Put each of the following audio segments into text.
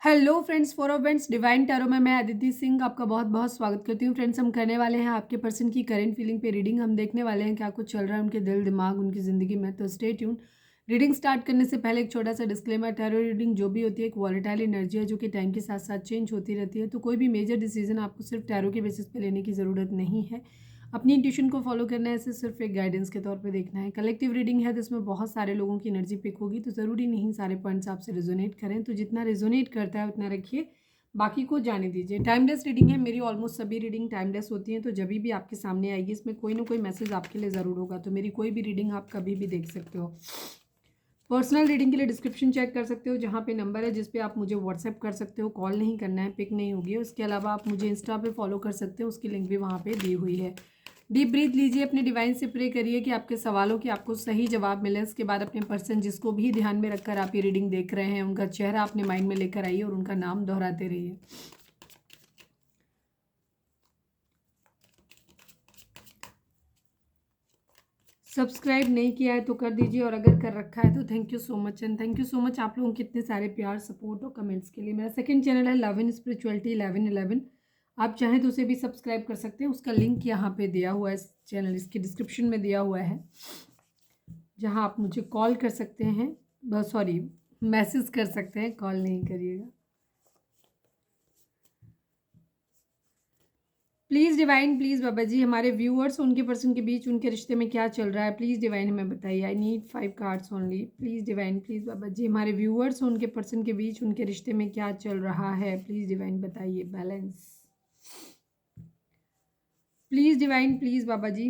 Hello friends, for friends divine tarot में मैं अदिति सिंह आपका बहुत बहुत स्वागत करती हूँ। फ्रेंड्स, हम करने वाले हैं आपके पर्सन की करंट फीलिंग पे रीडिंग। हम देखने वाले हैं क्या कुछ चल रहा है उनके दिल दिमाग उनकी ज़िंदगी में। तो स्टे ट्यून। रीडिंग स्टार्ट करने से पहले एक छोटा सा डिस्क्लेमर, टैरो रीडिंग जो भी होती है एक वॉलेटाइल एनर्जी है जो कि टाइम के साथ साथ चेंज होती रहती है। तो कोई भी मेजर डिसीजन आपको सिर्फ टैरो के बेसिस पे लेने की ज़रूरत नहीं है। अपनी इंट्यूशन को फॉलो करना है, इसे सिर्फ एक गाइडेंस के तौर पे देखना है। कलेक्टिव रीडिंग है तो इसमें बहुत सारे लोगों की एनर्जी पिक होगी, तो ज़रूरी नहीं सारे पॉइंट्स आपसे रेजोनेट करें। तो जितना रेजोनेट करता है उतना रखिए, बाकी को जाने दीजिए। टाइमलेस रीडिंग है, मेरी ऑलमोस्ट सभी रीडिंग टाइमलेस होती हैं। तो जब भी आपके सामने आएगी इसमें कोई ना कोई मैसेज आपके लिए ज़रूर होगा। तो मेरी कोई भी रीडिंग आप कभी भी देख सकते हो। पर्सनल रीडिंग के लिए डिस्क्रिप्शन चेक कर सकते हो, जहाँ पे नंबर है जिस पे आप मुझे व्हाट्सएप कर सकते हो। कॉल नहीं करना है, पिक नहीं होगी। उसके अलावा आप मुझे इंस्टा पे फॉलो कर सकते हो, उसकी लिंक भी वहाँ पे दी हुई है। डीप ब्रीथ लीजिए, अपने डिवाइन से प्रे करिए कि आपके सवालों के आपको सही जवाब मिले। उसके बाद अपने पर्सन जिसको भी ध्यान में रखकर आप ये रीडिंग देख रहे हैं उनका चेहरा अपने माइंड में लेकर आइए और उनका नाम दोहराते रहिए। सब्सक्राइब नहीं किया है तो कर दीजिए, और अगर कर रखा है तो thank you so much. And thank you so much आप लोगों के इतने सारे प्यार, सपोर्ट और कमेंट्स के लिए। मेरा सेकंड चैनल है लव इन स्पिरिचुअलिटी 1111। आप चाहें तो उसे भी सब्सक्राइब कर सकते हैं, उसका लिंक यहाँ पे दिया हुआ है। इस चैनल इसके डिस्क्रिप्शन में दिया हुआ है, जहाँ आप मुझे कॉल कर सकते हैं, सॉरी मैसेज कर सकते हैं, कॉल नहीं करिएगा। Please divine, please Baba ji, हमारे व्यूअर्स उनके पर्सन के बीच उनके रिश्ते में क्या चल रहा है, प्लीज़ डिवाइन हमें बताइए। I need 5 cards only. Please divine, please Baba ji, हमारे व्यूअर्स उनके पर्सन के बीच उनके रिश्ते में क्या चल रहा है, प्लीज़ डिवाइन बताइए। Balance. Please divine, please Baba ji.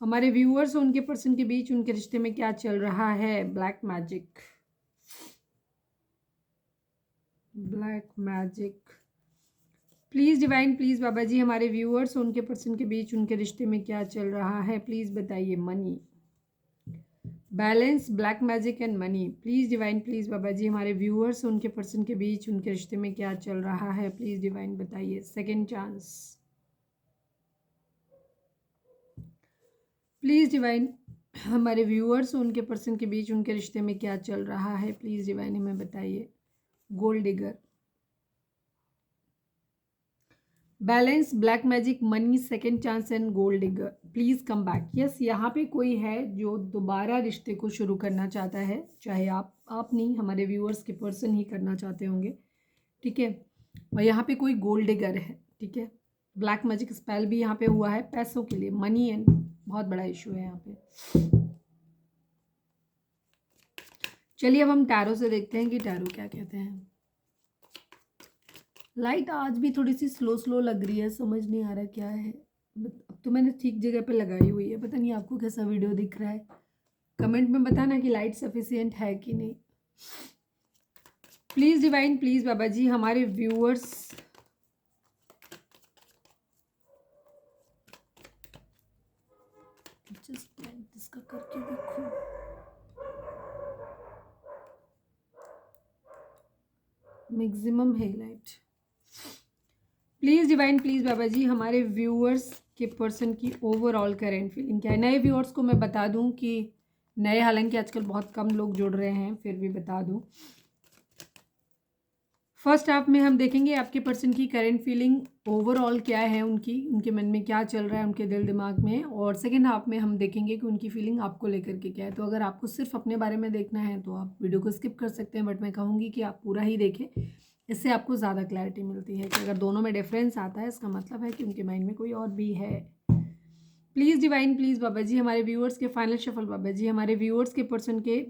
हमारे व्यूअर्स उनके पर्सन के बीच उनके रिश्ते में क्या चल रहा है। Black magic, black magic. Please divine, please Baba ji, हमारे व्यूअर्स उनके पर्सन के बीच उनके रिश्ते में क्या चल रहा है, प्लीज़ बताइए। Money, balance, black magic and money. Please divine, please Baba ji, हमारे व्यूअर्स उनके पर्सन के बीच उनके रिश्ते में क्या चल रहा है, प्लीज़ डिवाइन बताइए। सेकंड चांस, प्लीज़ डिवाइन, हमारे व्यूअर्स उनके पर्सन के बीच उनके रिश्ते में क्या चल रहा है, प्लीज़ डिवाइन हमें बताइए। Gold digger, balance, black magic, money, second chance and gold digger. Please come back. Yes, यहाँ पे कोई है जो दोबारा रिश्ते को शुरू करना चाहता है, चाहे आप नहीं, हमारे व्यूअर्स के पर्सन ही करना चाहते होंगे, ठीक है। और यहाँ पे कोई गोल्ड डिगर है, ठीक है। ब्लैक मैजिक स्पेल भी यहाँ पे हुआ है पैसों के लिए, मनी एंड बहुत बड़ा इशू है यहाँ पे। चलिए अब हम टैरो से देखते हैं कि टैरो क्या कहते हैं। लाइट आज भी थोड़ी सी स्लो स्लो लग रही है, समझ नहीं आ रहा क्या है। अब तो मैंने ठीक जगह पे लगाई हुई है, पता नहीं आपको कैसा वीडियो दिख रहा है। कमेंट में बताना कि लाइट सफिशिएंट है कि नहीं। Please divine, please Baba ji, हमारे व्यूअर्स जस्ट इसका करके देखो। मैक्सिमम है light. Please divine, please Baba ji, हमारे व्यूअर्स के पर्सन की ओवरऑल करेंट फीलिंग क्या है। नए व्यूअर्स को मैं बता दूं कि नए, हालांकि आजकल बहुत कम लोग जुड़ रहे हैं, फिर भी बता दूं। फर्स्ट हाफ में हम देखेंगे आपके पर्सन की करेंट फीलिंग ओवरऑल क्या है, उनके मन में क्या चल रहा है, उनके दिल दिमाग में। और सेकेंड हाफ में हम देखेंगे कि उनकी फीलिंग आपको लेकर के क्या है। तो अगर आपको सिर्फ अपने बारे में देखना है तो आप वीडियो को स्किप कर सकते हैं, बट मैं कहूँगी कि आप पूरा ही देखें, इससे आपको ज़्यादा क्लैरिटी मिलती है कि अगर दोनों में डिफरेंस आता है इसका मतलब है कि उनके माइंड में कोई और भी है। Please divine, please Baba ji, हमारे व्यूअर्स के फाइनल शफल बाबा जी, हमारे व्यूअर्स के पर्सन के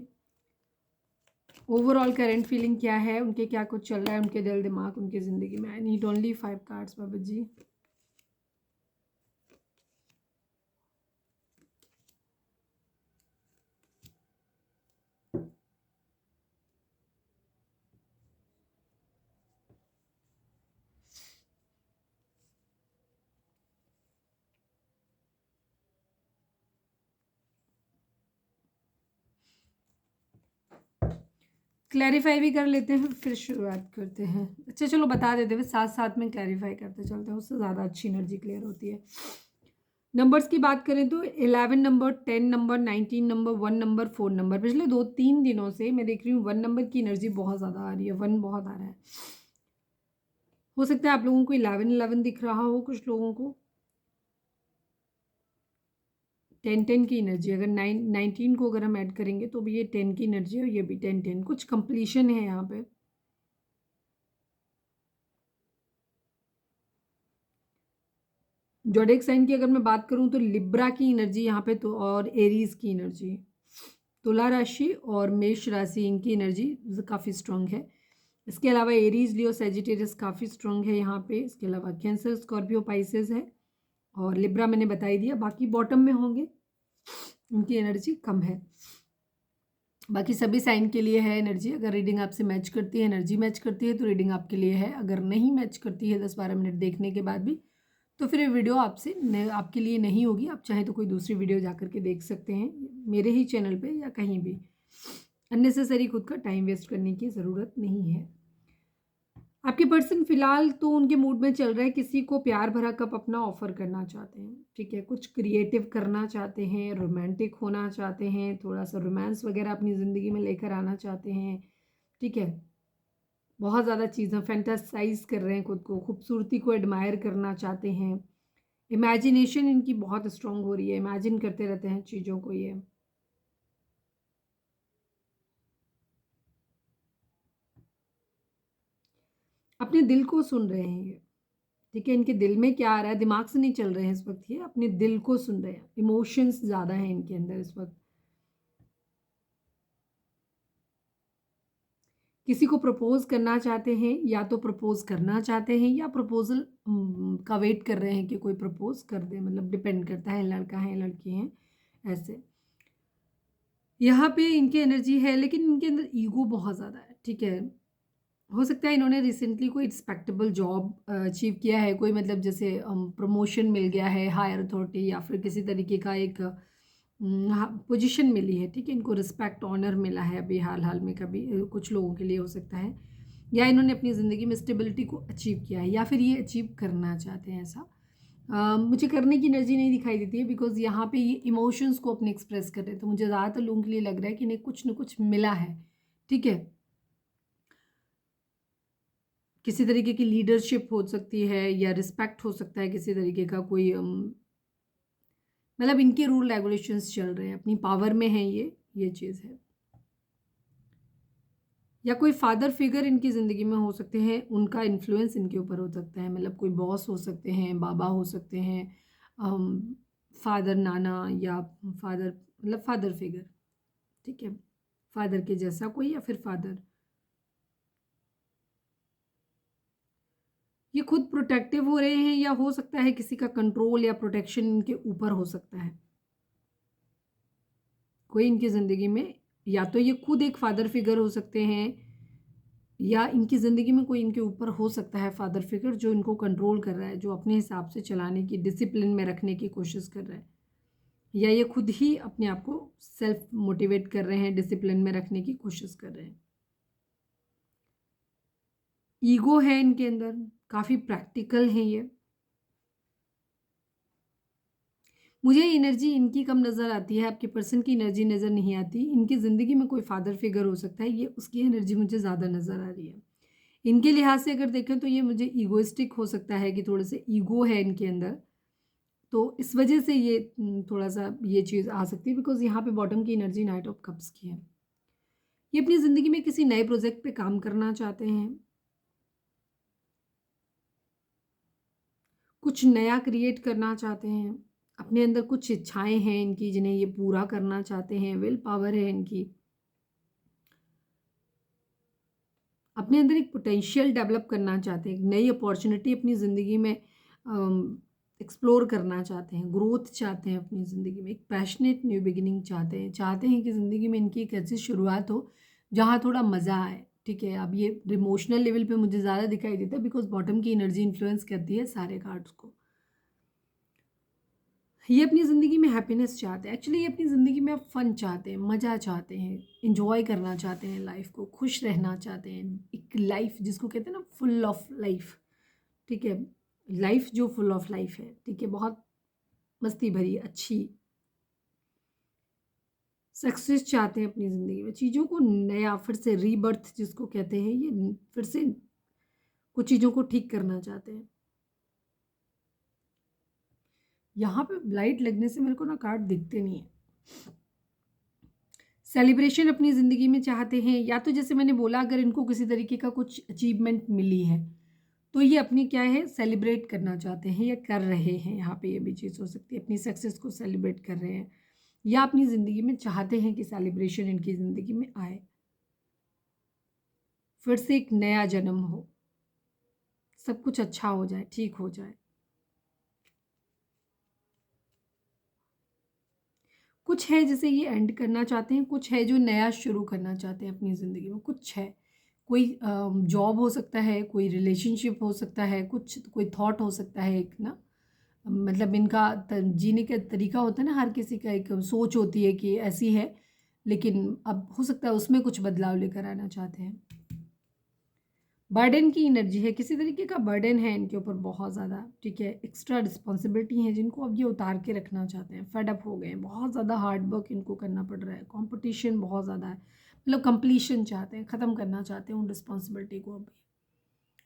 ओवरऑल करंट फीलिंग क्या है, उनके क्या कुछ चल रहा है, उनके दिल दिमाग उनकी ज़िंदगी में। I need only 5 cards Baba ji. Clarify भी कर लेते हैं फिर शुरुआत करते हैं। अच्छा चलो बता देते हुए साथ साथ में क्लैरिफाई करते चलते हैं, उससे ज़्यादा अच्छी एनर्जी क्लियर होती है। नंबर्स की बात करें तो 11 number, 10 number, 19 number, 1 number, 4 number. पिछले 2-3 दिनों से मैं देख रही हूँ 1 नंबर की एनर्जी बहुत ज़्यादा आ रही है, 1 बहुत आ रहा है। हो सकता है आप लोगों को 11-11 दिख रहा हो, कुछ लोगों को 10-10 की एनर्जी। अगर 19 को अगर हम ऐड करेंगे तो भी ये 10 की एनर्जी है और ये भी 10-10, कुछ कंप्लीशन है यहाँ पे। ज़ोडिएक साइन की अगर मैं बात करूँ तो लिब्रा की एनर्जी यहाँ पे, तो और एरीज की एनर्जी, तुला राशि और मेष राशि, इनकी एनर्जी काफ़ी स्ट्रांग है। इसके अलावा एरीज, लियो, सेजिटेरियस काफ़ी स्ट्रांग है यहाँ पे। इसके अलावा कैंसर, स्कॉर्पियो, पाइसेस है और लिब्रा मैंने बता ही दिया। बाकी बॉटम में होंगे, उनकी एनर्जी कम है। बाकी सभी साइन के लिए है एनर्जी। अगर रीडिंग आपसे मैच करती है, एनर्जी मैच करती है तो रीडिंग आपके लिए है। अगर नहीं मैच करती है 10-12 मिनट देखने के बाद भी, तो फिर ये वीडियो आपके लिए नहीं होगी। आप चाहें तो कोई दूसरी वीडियो जा करके देख सकते हैं मेरे ही चैनल पे या कहीं भी। अननेसेसरी खुद का टाइम वेस्ट करने की ज़रूरत नहीं है। आपके पर्सन फिलहाल तो उनके मूड में चल रहा है, किसी को प्यार भरा कप अपना ऑफर करना चाहते हैं, ठीक है। कुछ क्रिएटिव करना चाहते हैं, रोमांटिक होना चाहते हैं, थोड़ा सा रोमांस वगैरह अपनी ज़िंदगी में लेकर आना चाहते हैं, ठीक है। बहुत ज़्यादा चीज़ें फैंटासाइज कर रहे हैं, खुद को खूबसूरती को एडमायर करना चाहते हैं। इमेजिनेशन इनकी बहुत स्ट्रांग हो रही है, इमेजिन करते रहते हैं चीज़ों को ये। अपने दिल को सुन रहे हैं ये, ठीक है। इनके दिल में क्या आ रहा है, दिमाग से नहीं चल रहे हैं इस वक्त, ये अपने दिल को सुन रहे हैं। इमोशंस ज़्यादा हैं इनके अंदर इस वक्त। किसी को प्रपोज करना चाहते हैं, या तो प्रपोज करना चाहते हैं या प्रपोजल का वेट कर रहे हैं कि कोई प्रपोज कर दे। मतलब डिपेंड करता है, लड़का है लड़की हैं, ऐसे। यहाँ पे इनकी एनर्जी है, लेकिन इनके अंदर ईगो बहुत ज़्यादा है, ठीक है। हो सकता है इन्होंने रिसेंटली कोई रिस्पेक्टेबल जॉब अचीव किया है, कोई मतलब जैसे प्रमोशन मिल गया है, हायर अथॉरिटी, या फिर किसी तरीके का एक पोजीशन मिली है, ठीक है। इनको रिस्पेक्ट, ऑनर मिला है अभी हाल हाल में, कभी कुछ लोगों के लिए हो सकता है। या इन्होंने अपनी ज़िंदगी में स्टेबिलिटी को अचीव किया है, या फिर ये अचीव करना चाहते हैं ऐसा। मुझे करने की एनर्जी नहीं दिखाई देती है, बिकॉज यहाँ पे ये इमोशंस को अपने एक्सप्रेस कर रहे हैं। तो मुझे ज़्यादातर लोगों के लिए लग रहा है कि इन्हें कुछ न कुछ मिला है, ठीक है। किसी तरीके की लीडरशिप हो सकती है, या रिस्पेक्ट हो सकता है किसी तरीके का, कोई मतलब इनके रूल रेगुलेशंस चल रहे हैं, अपनी पावर में है ये चीज़ है। या कोई फादर फिगर इनकी ज़िंदगी में हो सकते हैं, उनका इन्फ्लुएंस इनके ऊपर हो सकता है। मतलब कोई बॉस हो सकते हैं, बाबा हो सकते हैं, फादर, नाना, या फादर, मतलब फादर फिगर, ठीक है। फादर के जैसा कोई, या फिर फादर। ये खुद प्रोटेक्टिव हो रहे हैं, या हो सकता है किसी का कंट्रोल या प्रोटेक्शन इनके ऊपर हो सकता है। कोई इनकी ज़िंदगी में, या तो ये खुद एक फादर फिगर हो सकते हैं, या इनकी ज़िंदगी में कोई इनके ऊपर हो सकता है फादर फिगर, जो इनको कंट्रोल कर रहा है, जो अपने हिसाब से चलाने की, डिसिप्लिन में रखने की कोशिश कर रहा है। या ये खुद ही अपने आप को सेल्फ मोटिवेट कर रहे हैं, डिसिप्लिन में रखने की कोशिश कर रहे हैं। ईगो है इनके अंदर, काफ़ी प्रैक्टिकल है ये। मुझे एनर्जी इनकी कम नज़र आती है, आपके पर्सन की एनर्जी नज़र नहीं आती। इनकी ज़िंदगी में कोई फादर फिगर हो सकता है, ये उसकी एनर्जी मुझे ज़्यादा नज़र आ रही है। इनके लिहाज से अगर देखें तो ये मुझे ईगोइस्टिक हो सकता है, कि थोड़े से ईगो है इनके अंदर, तो इस वजह से ये थोड़ा-सा ये चीज़ आ सकती है, बिकॉज़ यहाँ पे बॉटम की एनर्जी नाइट ऑफ कप्स की है। ये अपनी ज़िंदगी में किसी नए प्रोजेक्ट पे काम करना चाहते हैं, कुछ नया क्रिएट करना चाहते हैं, अपने अंदर कुछ इच्छाएँ हैं इनकी जिन्हें ये पूरा करना चाहते हैं, विल पावर है इनकी। अपने अंदर एक पोटेंशियल डेवलप करना चाहते हैं, एक नई अपॉर्चुनिटी अपनी ज़िंदगी में एक्सप्लोर करना चाहते हैं, ग्रोथ चाहते हैं अपनी ज़िंदगी में, एक पैशनेट न्यू बिगिनिंग चाहते हैं कि ज़िंदगी में इनकी एक ऐसी शुरुआत हो जहाँ थोड़ा मज़ा आए, ठीक है। अब ये इमोशनल लेवल पे मुझे ज़्यादा दिखाई देता है, बिकॉज बॉटम की एनर्जी इन्फ्लुएंस करती है सारे कार्ड्स को। ये अपनी ज़िंदगी में हैप्पीनेस चाहते हैं, एक्चुअली ये अपनी ज़िंदगी में फ़न चाहते हैं, मज़ा चाहते हैं, इन्जॉय करना चाहते हैं लाइफ को, खुश रहना चाहते हैं। एक लाइफ जिसको कहते हैं ना फुल ऑफ लाइफ, ठीक है। लाइफ जो फुल ऑफ लाइफ है, ठीक है, बहुत मस्ती भरी, अच्छी सक्सेस चाहते हैं अपनी ज़िंदगी में, चीज़ों को नया फिर से रीबर्थ जिसको कहते हैं, ये फिर से कुछ चीज़ों को ठीक करना चाहते हैं। यहाँ पे लाइट लगने से मेरे को ना कार्ड दिखते नहीं है। सेलिब्रेशन अपनी ज़िंदगी में चाहते हैं, या तो जैसे मैंने बोला अगर इनको किसी तरीके का कुछ अचीवमेंट मिली है तो ये अपनी क्या है सेलिब्रेट करना चाहते हैं या कर रहे हैं। यहाँ पे ये भी चीज़ हो सकती है, अपनी सक्सेस को सेलिब्रेट कर रहे हैं या अपनी ज़िंदगी में चाहते हैं कि सेलिब्रेशन इनकी ज़िंदगी में आए, फिर से एक नया जन्म हो, सब कुछ अच्छा हो जाए, ठीक हो जाए। कुछ है जिसे ये एंड करना चाहते हैं, कुछ है जो नया शुरू करना चाहते हैं अपनी ज़िंदगी में, कुछ है कोई जॉब हो सकता है, कोई रिलेशनशिप हो सकता है, कुछ कोई थॉट हो सकता है, एक ना मतलब इनका जीने का तरीका होता है ना, हर किसी का एक सोच होती है कि ऐसी है, लेकिन अब हो सकता है उसमें कुछ बदलाव लेकर आना चाहते हैं। बर्डन की एनर्जी है, किसी तरीके का बर्डन है इनके ऊपर बहुत ज़्यादा, ठीक है, एक्स्ट्रा रिस्पॉन्सिबिलिटी है जिनको अब ये उतार के रखना चाहते हैं, फेड अप हो गए हैं, बहुत ज़्यादा हार्ड वर्क इनको करना पड़ रहा है, कंपटीशन बहुत ज़्यादा है, मतलब कंप्लीशन चाहते हैं, ख़त्म करना चाहते हैं उन रिस्पॉन्सिबिलिटी को, अब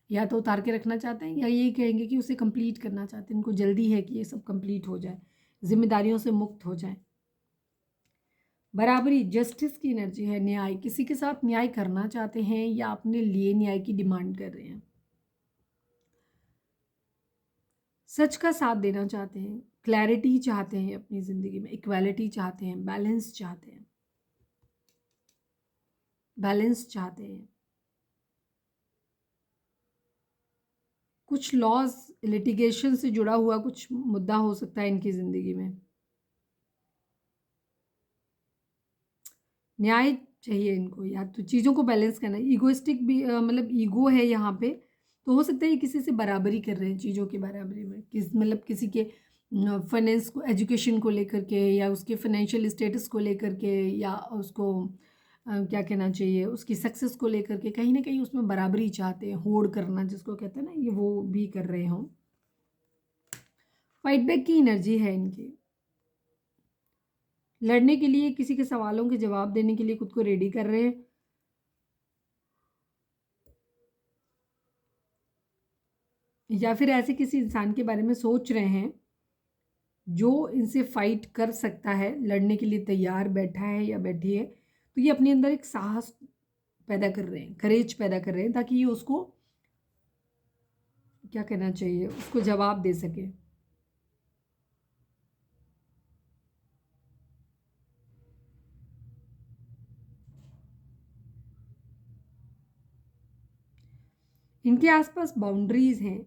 या तो उतार के रखना चाहते हैं या यही कहेंगे कि उसे कंप्लीट करना चाहते हैं, इनको जल्दी है कि ये सब कंप्लीट हो जाए, जिम्मेदारियों से मुक्त हो जाए। बराबरी जस्टिस की एनर्जी है, न्याय, किसी के साथ न्याय करना चाहते हैं या अपने लिए न्याय की डिमांड कर रहे हैं, सच का साथ देना चाहते हैं, क्लैरिटी चाहते हैं अपनी ज़िंदगी में, इक्वालिटी चाहते हैं, बैलेंस चाहते हैं, बैलेंस चाहते हैं। कुछ लॉज लिटिगेशन से जुड़ा हुआ कुछ मुद्दा हो सकता है इनकी ज़िंदगी में, न्याय चाहिए इनको, या तो चीज़ों को बैलेंस करना, ईगोइस्टिक भी मतलब ईगो है यहाँ पे, तो हो सकता है ये किसी से बराबरी कर रहे हैं, चीज़ों की बराबरी में, मतलब किसी के फाइनेंस को, एजुकेशन को लेकर के, या उसके फाइनेंशियल स्टेटस को लेकर के, या उसको क्या कहना चाहिए, उसकी सक्सेस को लेकर के, कहीं ना कहीं उसमें बराबरी चाहते हैं, होड़ करना जिसको कहते हैं ना, ये वो भी कर रहे हों। फाइट बैक की एनर्जी है इनकी, लड़ने के लिए, किसी के सवालों के जवाब देने के लिए खुद को रेडी कर रहे हैं, या फिर ऐसे किसी इंसान के बारे में सोच रहे हैं जो इनसे फाइट कर सकता है, लड़ने के लिए तैयार बैठा है या बैठी है, तो ये अपने अंदर एक साहस पैदा कर रहे हैं, करेज पैदा कर रहे हैं, ताकि ये उसको क्या कहना चाहिए, उसको जवाब दे सके। इनके आसपास बाउंड्रीज हैं,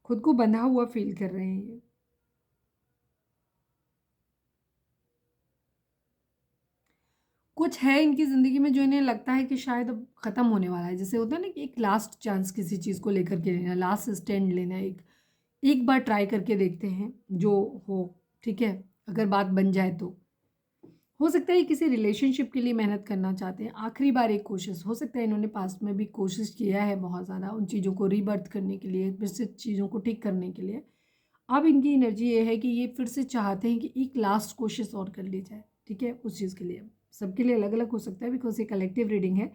खुद को बंधा हुआ फील कर रहे हैं ये। कुछ है इनकी ज़िंदगी में जो इन्हें लगता है कि शायद अब ख़त्म होने वाला है, जैसे होता है ना कि एक लास्ट चांस किसी चीज़ को लेकर के लेना, लास्ट स्टैंड लेना, एक एक बार ट्राई करके देखते हैं जो हो, ठीक है, अगर बात बन जाए तो हो सकता है ये किसी रिलेशनशिप के लिए मेहनत करना चाहते हैं, आखिरी बार एक कोशिश, हो सकता है इन्होंने पास्ट में भी कोशिश किया है बहुत ज़्यादा उन चीज़ों को रीबर्थ करने के लिए, फिर से चीज़ों को ठीक करने के लिए। अब इनकी एनर्जी ये है कि ये फिर से चाहते हैं कि एक लास्ट कोशिश और कर ली जाए, ठीक है, उस चीज़ के लिए। सबके लिए अलग अलग हो सकता है बिकॉज ये कलेक्टिव रीडिंग है,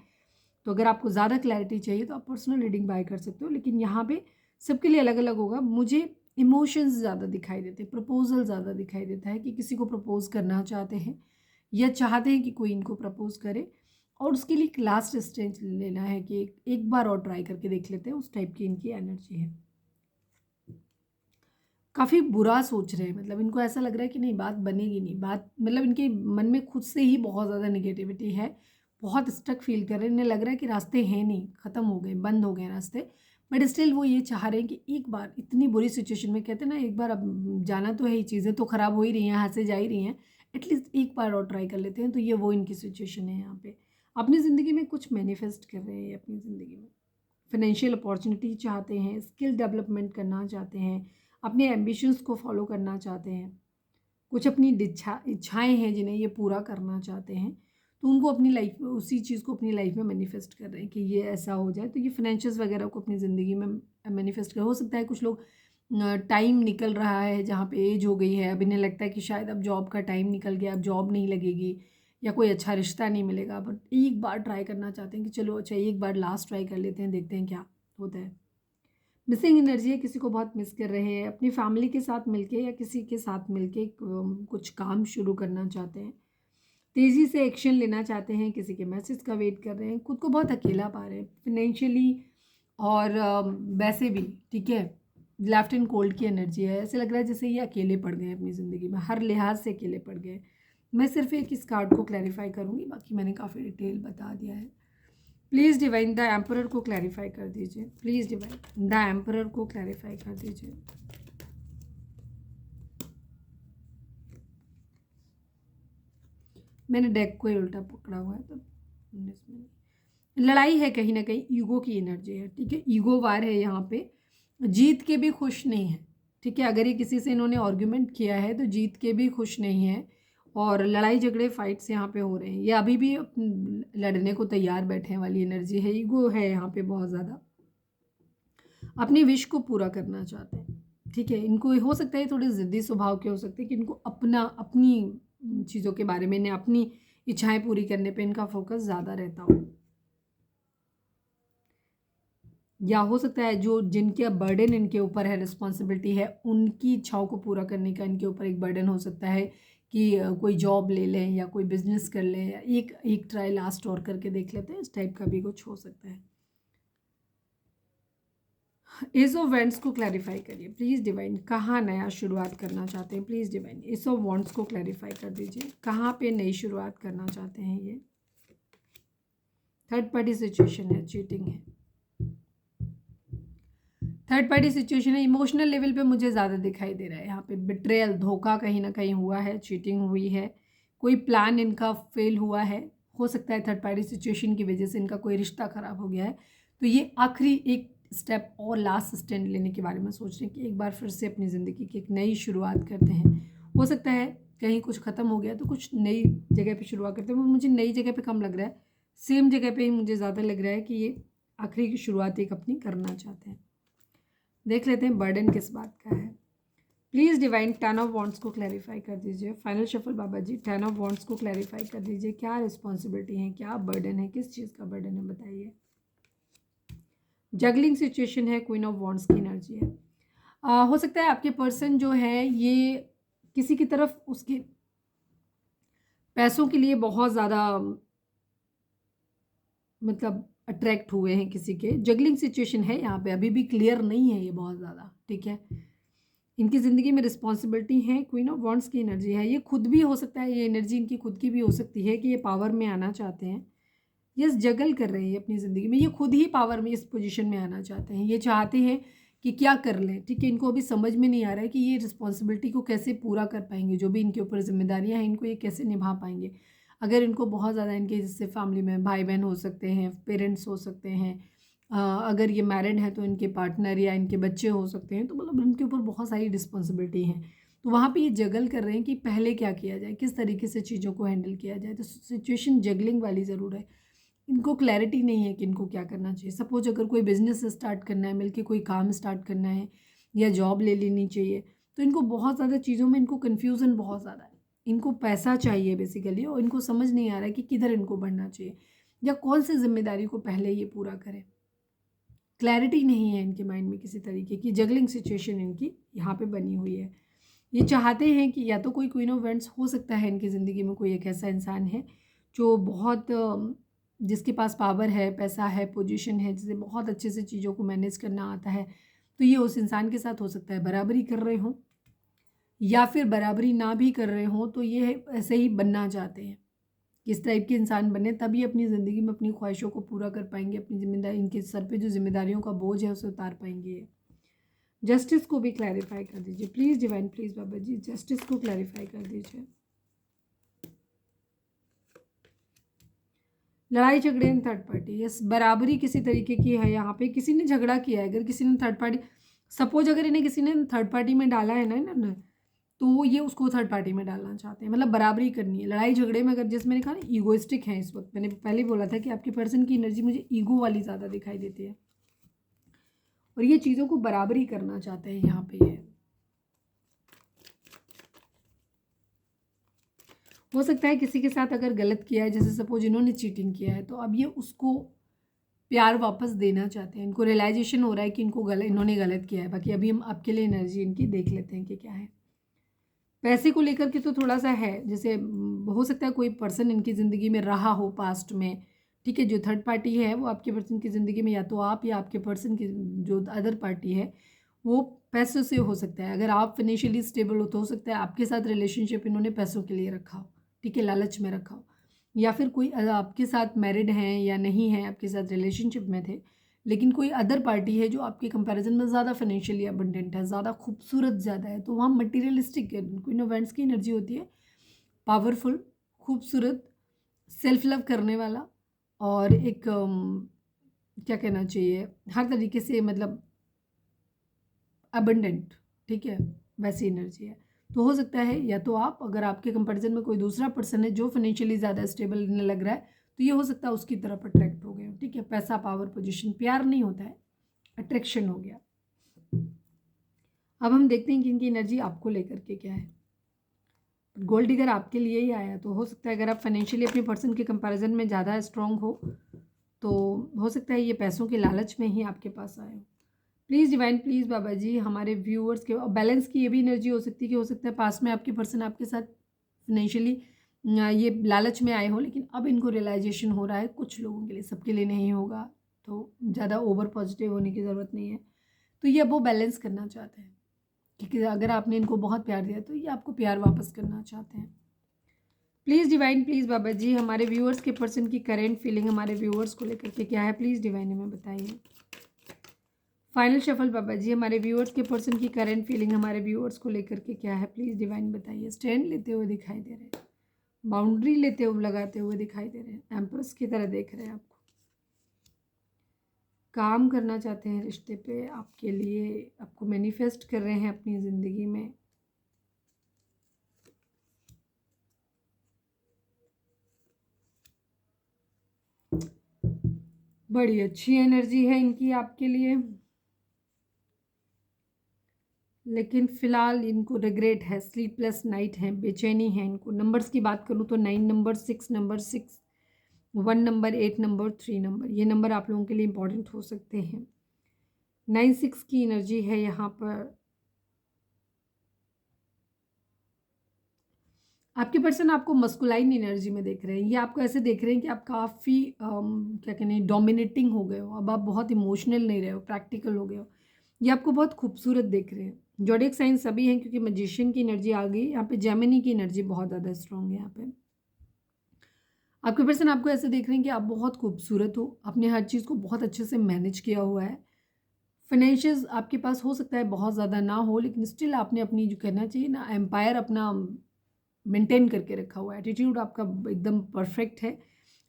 तो अगर आपको ज़्यादा क्लैरिटी चाहिए तो आप पर्सनल रीडिंग बाय कर सकते हो, लेकिन यहाँ पे सबके लिए अलग अलग होगा। मुझे इमोशंस ज़्यादा दिखाई देते हैं, प्रपोजल ज़्यादा दिखाई देता है कि किसी को प्रपोज करना चाहते हैं या चाहते हैं कि कोई इनको प्रपोज करे, और उसके लिए एक लास्ट स्टेज लेना है कि एक बार और ट्राई करके देख लेते हैं, उस टाइप की इनकी एनर्जी है। काफ़ी बुरा सोच रहे हैं, मतलब इनको ऐसा लग रहा है कि नहीं बात बनेगी नहीं, बात मतलब इनके मन में खुद से ही बहुत ज़्यादा नेगेटिविटी है, बहुत स्टक फील कर रहे हैं, इन्हें लग रहा है कि रास्ते हैं नहीं, ख़त्म हो गए, बंद हो गए रास्ते, बट स्टिल वो ये चाह रहे हैं कि एक बार इतनी बुरी सिचुएशन में, कहते हैं ना एक बार अब जाना तो है ही, चीज़ें तो ख़राब हो ही रही हैं, हाथ से जा ही रही हैं, एटलीस्ट एक बार और ट्राई कर लेते हैं, तो ये वो इनकी सिचुएशन है यहाँ पे। अपनी ज़िंदगी में कुछ मैनिफेस्ट कर रहे हैं अपनी ज़िंदगी में, फाइनेंशियल अपॉर्चुनिटी चाहते हैं, स्किल डेवलपमेंट करना चाहते हैं, अपने एम्बिशंस को फॉलो करना चाहते हैं, कुछ अपनी इच्छाएं हैं जिन्हें ये पूरा करना चाहते हैं, तो उनको अपनी लाइफ में उसी चीज़ को अपनी लाइफ में मैनिफेस्ट कर रहे हैं कि ये ऐसा हो जाए। तो ये फाइनेंशियल्स वगैरह को अपनी ज़िंदगी में मैनिफेस्ट कर, हो सकता है कुछ लोग टाइम निकल रहा है जहाँ पे एज हो गई है, अब इन्हें लगता है कि शायद अब जॉब का टाइम निकल गया, अब जॉब नहीं लगेगी या कोई अच्छा रिश्ता नहीं मिलेगा, बट एक बार ट्राई करना चाहते हैं कि चलो अच्छा एक बार लास्ट ट्राई कर लेते हैं, देखते हैं क्या होता है। मिसिंग एनर्जी है, किसी को बहुत मिस कर रहे हैं, अपनी फैमिली के साथ मिलके या किसी के साथ मिलके कुछ काम शुरू करना चाहते हैं, तेज़ी से एक्शन लेना चाहते हैं, किसी के मैसेज का वेट कर रहे हैं, खुद को बहुत अकेला पा रहे हैं फाइनेंशियली और वैसे भी, ठीक है। लेफ्ट एंड कोल्ड की एनर्जी है, ऐसे लग रहा है जैसे ये अकेले पड़ गए अपनी ज़िंदगी में, हर लिहाज से अकेले पड़ गए। मैं सिर्फ एक इस कार्ड को क्लैरिफाई करूँगी, बाकी मैंने काफ़ी डिटेल बता दिया है। प्लीज़ डिवाइन द एम्परर को क्लैरिफाई कर दीजिए, प्लीज़ डिवाइन द एम्परर को क्लैरिफाई कर दीजिए। मैंने डेक को ही उल्टा पकड़ा हुआ है, तो लड़ाई है, कहीं ना कहीं ईगो की एनर्जी है, ठीक है। ईगो वार है यहाँ पे, जीत के भी खुश नहीं है, ठीक है। अगर ये किसी से इन्होंने आर्ग्यूमेंट किया है तो जीत के भी खुश नहीं है, और लड़ाई झगड़े फाइट्स यहाँ पे हो रहे हैं, ये अभी भी लड़ने को तैयार बैठने वाली एनर्जी है। ईगो है यहाँ पे बहुत ज़्यादा, अपनी विश को पूरा करना चाहते हैं, ठीक है। इनको हो सकता है थोड़े ज़िद्दी स्वभाव के हो सकते हैं कि इनको अपनी चीज़ों के बारे में, अपनी इच्छाएं पूरी करने पे इनका फोकस ज़्यादा रहता हो, या हो सकता है जो जिनके बर्डन इनके ऊपर है, रिस्पॉन्सिबिलिटी है, उनकी इच्छाओं को पूरा करने का इनके ऊपर एक बर्डन हो सकता है कि कोई जॉब ले लें या कोई बिजनेस कर लें, या एक एक ट्राई लास्ट और करके देख लेते हैं, इस टाइप का भी कुछ हो सकता है। एस ऑफ वैंड्स को क्लैरिफाई करिए प्लीज़ डिवाइन, कहाँ नया शुरुआत करना चाहते हैं, please divine S of wands को क्लैरिफाई कर दीजिए, कहाँ पे नई शुरुआत करना चाहते हैं। ये थर्ड पार्टी सिचुएशन है, चीटिंग है, थर्ड पार्टी सिचुएशन है, इमोशनल लेवल पे मुझे ज़्यादा दिखाई दे रहा है यहाँ पे, बिट्रेयल, धोखा कहीं ना कहीं हुआ है, चीटिंग हुई है, कोई प्लान इनका फेल हुआ है, हो सकता है थर्ड पार्टी सिचुएशन की वजह से इनका कोई रिश्ता ख़राब हो गया है, तो ये आखिरी एक स्टेप और लास्ट स्टैंड लेने के बारे में सोच रहे हैं कि एक बार फिर से अपनी ज़िंदगी की एक नई शुरुआत करते हैं। हो सकता है कहीं कुछ ख़त्म हो गया तो कुछ नई जगह पे शुरुआत करते हैं, मुझे नई जगह पे कम लग रहा है, सेम जगह पे ही मुझे ज़्यादा लग रहा है कि ये आखिरी की शुरुआत एक अपनी करना चाहते हैं। देख लेते हैं बर्डन किस बात का है। प्लीज़ डिवाइन 10 ऑफ वॉन्ड्स को क्लैरिफाई कर दीजिए, final shuffle Baba ji 10 of wands को क्लैरिफाई कर दीजिए, क्या रिस्पॉन्सिबिलिटी है, क्या बर्डन है, किस चीज़ का बर्डन है, बताइए। जगलिंग सिचुएशन है, क्वीन ऑफ वॉन्ड्स की एनर्जी है। हो सकता है आपके पर्सन जो है ये किसी की तरफ उसके पैसों के लिए बहुत ज़्यादा मतलब अट्रैक्ट हुए हैं किसी के, जगलिंग सिचुएशन है यहाँ पे, अभी भी क्लियर नहीं है ये बहुत ज़्यादा, ठीक है। इनकी ज़िंदगी में रिस्पॉन्सिबिलिटी है, क्वीन ऑफ वॉन्ड्स की एनर्जी है, ये खुद भी हो सकता है, ये एनर्जी इनकी खुद की भी हो सकती है कि ये पावर में आना चाहते हैं, यस जगल कर रहे हैं अपनी ज़िंदगी में, ये खुद ही पावर में इस पोजीशन में आना चाहते हैं, ये चाहते हैं कि क्या कर लें, ठीक है। इनको अभी समझ में नहीं आ रहा है कि ये रिस्पॉन्सिबिलिटी को कैसे पूरा कर पाएंगे, जो भी इनके ऊपर जिम्मेदारियाँ हैं इनको ये कैसे निभा पाएंगे। अगर इनको बहुत ज़्यादा इनके जैसे फैमिली में भाई बहन हो सकते हैं, पेरेंट्स हो सकते हैं, अगर ये मैरिड है तो इनके पार्टनर या इनके बच्चे हो सकते हैं, तो मतलब इनके ऊपर बहुत सारी रिस्पॉन्सिबिलिटी हैं, तो वहाँ पे ये जगल कर रहे हैं कि पहले क्या किया जाए, किस तरीके से चीज़ों को हैंडल किया जाए, तो सिचुएशन जगलिंग वाली ज़रूर है। इनको क्लैरिटी नहीं है कि इनको क्या करना चाहिए। सपोज अगर कोई बिजनेस स्टार्ट करना है, मिलके कोई काम स्टार्ट करना है, या जॉब ले लेनी चाहिए, तो इनको बहुत ज़्यादा चीज़ों में इनको कन्फ्यूज़न बहुत ज़्यादा है, इनको पैसा चाहिए बेसिकली, और इनको समझ नहीं आ रहा है कि किधर इनको बढ़ना चाहिए या कौन सी जिम्मेदारी को पहले ये पूरा करें। क्लैरिटी नहीं है इनके माइंड में किसी तरीके की, जगलिंग सिचुएशन इनकी यहाँ पे बनी हुई है। ये चाहते हैं कि या तो कोई क्वीन ऑफ वेंट्स हो सकता है इनकी ज़िंदगी में, कोई एक ऐसा इंसान है जो बहुत जिसके पास पावर है, पैसा है, पोजीशन है, जिसे बहुत अच्छे से चीज़ों को मैनेज करना आता है, तो ये उस इंसान के साथ हो सकता है बराबरी कर रहे हों, या फिर बराबरी ना भी कर रहे हों तो ये ऐसे ही बनना चाहते हैं, किस टाइप के इंसान बने तभी अपनी ज़िंदगी में अपनी ख्वाहिशों को पूरा कर पाएंगे, अपनी जिम्मेदारी, इनके सर पे जो जिम्मेदारियों का बोझ है उसे उतार पाएंगे। जस्टिस को भी क्लैरिफाई कर दीजिए please divine, please Baba ji justice को क्लैरिफाई कर दीजिए। लड़ाई झगड़े इन थर्ड पार्टी, यस बराबरी किसी तरीके की है यहाँ पे, किसी ने झगड़ा किया है, अगर किसी ने थर्ड पार्टी, सपोज अगर इन्हें किसी ने थर्ड पार्टी में डाला है ना इन्होंने, तो ये उसको थर्ड पार्टी में डालना चाहते हैं, मतलब बराबरी करनी है। लड़ाई झगड़े में अगर जैसे मैंने कहा ना ईगोइस्टिक है इस वक्त, मैंने पहले ही बोला था कि आपके पर्सन की एनर्जी मुझे ईगो वाली ज़्यादा दिखाई देती है और ये चीज़ों को बराबरी करना चाहते हैं यहाँ पे। ये हो सकता है किसी के साथ अगर गलत किया है, जैसे सपोज इन्होंने चीटिंग किया है, तो अब ये उसको प्यार वापस देना चाहते हैं। इनको रियलाइजेशन हो रहा है कि इन्होंने गलत किया है। बाकी अभी हम आपके लिए एनर्जी इनकी देख लेते हैं कि क्या है। पैसे को लेकर के तो थोड़ा सा है, जैसे हो सकता है कोई पर्सन इनकी ज़िंदगी में रहा हो पास्ट में, ठीक है। जो थर्ड पार्टी है वो आपके पर्सन की ज़िंदगी में या तो आप या आपके पर्सन की जो अदर पार्टी है वो पैसों से हो सकता है। अगर आप फाइनेंशियली स्टेबल हो तो हो सकता है आपके साथ रिलेशनशिप इन्होंने पैसों के लिए रखा हो, ठीक है, लालच में रखा हो। या फिर कोई आपके साथ मैरिड हैं या नहीं है, आपके साथ रिलेशनशिप में थे, लेकिन कोई अदर पार्टी है जो आपके कंपैरिजन में ज़्यादा फाइनेंशियली अबंडेंट है, ज़्यादा खूबसूरत ज़्यादा है, तो वहाँ मटीरियलिस्टिक क्वीन ऑफ वांड्स की एनर्जी होती है, पावरफुल, खूबसूरत, सेल्फ लव करने वाला और एक क्या कहना चाहिए, हर तरीके से मतलब अबंडेंट, ठीक है, वैसी एनर्जी है। तो हो सकता है या तो आप, अगर आपके कंपैरिजन में कोई दूसरा पर्सन है जो फाइनेंशियली ज़्यादा स्टेबल लग रहा है, तो ये हो सकता है उसकी तरफ अट्रैक्ट हो गए, ठीक है। पैसा, पावर, पोजीशन, प्यार नहीं होता है, अट्रैक्शन हो गया। अब हम देखते हैं कि इनकी एनर्जी आपको लेकर के क्या है। गोल्ड डिगर आपके लिए ही आया, तो हो सकता है अगर आप फाइनेंशियली अपने पर्सन के कंपैरिजन में ज़्यादा स्ट्रांग हो तो हो सकता है ये पैसों के लालच में ही आपके पास आए हो। Please divine, please Baba ji हमारे व्यूअर्स के, और बैलेंस की ये भी एनर्जी हो सकती है कि हो सकता है पास में आपके पर्सन आपके साथ फाइनेंशियली ये लालच में आए हो, लेकिन अब इनको रियलाइजेशन हो रहा है, कुछ लोगों के लिए, सबके लिए नहीं होगा, तो ज़्यादा ओवर पॉजिटिव होने की ज़रूरत नहीं है। तो ये अब वो बैलेंस करना चाहते हैं, क्योंकि अगर आपने इनको बहुत प्यार दिया तो ये आपको प्यार वापस करना चाहते हैं। Please divine, please Baba ji हमारे व्यूअर्स के पर्सन की करेंट फीलिंग हमारे व्यूअर्स को लेकर के क्या है, प्लीज़ डिवाइन हमें बताइए। फाइनल शफल बाबा जी हमारे व्यूअर्स के पर्सन की करंट फीलिंग हमारे व्यूअर्स को लेकर के क्या है, प्लीज़ डिवाइन बताइए। स्टैंड लेते हुए दिखाई दे रहे हैं, बाउंड्री लेते हुए लगाते हुए दिखाई दे रहे हैं, एम्प्रेस की तरह देख रहे हैं आपको, काम करना चाहते हैं रिश्ते पे, आपके लिए, आपको मैनिफेस्ट कर रहे हैं अपनी ज़िंदगी में। बड़ी अच्छी एनर्जी है इनकी आपके लिए, लेकिन फ़िलहाल इनको रिग्रेट है, स्लीपलेस नाइट है, बेचैनी है इनको। नंबर्स की बात करूँ तो 9 number, 6 number, 1 number, 8 number, 3 number, ये नंबर आप लोगों के लिए इंपॉर्टेंट हो सकते हैं। 9-6 की एनर्जी है यहाँ पर। आपके पर्सन आपको मस्कुलाइन एनर्जी में देख रहे हैं, ये आपको ऐसे देख रहे हैं कि आप काफ़ी क्या कहते हैं, डोमिनेटिंग हो गए हो, अब आप बहुत इमोशनल नहीं रहे हो, प्रैक्टिकल हो गए हो। ये आपको बहुत खूबसूरत देख रहे हैं। ज़ोडिएक साइन सभी हैं क्योंकि मैजिशियन की एनर्जी आ गई यहाँ पे, जेमिनी की एनर्जी बहुत ज़्यादा स्ट्रॉन्ग है यहाँ पे। आपके पर्सन आपको ऐसे देख रहे हैं कि आप बहुत खूबसूरत हो, आपने हर चीज़ को बहुत अच्छे से मैनेज किया हुआ है। फाइनेंशियल्स आपके पास हो सकता है बहुत ज़्यादा ना हो, लेकिन स्टिल आपने अपनी जो कहना चाहिए ना एम्पायर अपना मेंटेन करके रखा हुआ है। एटीट्यूड आपका एकदम परफेक्ट है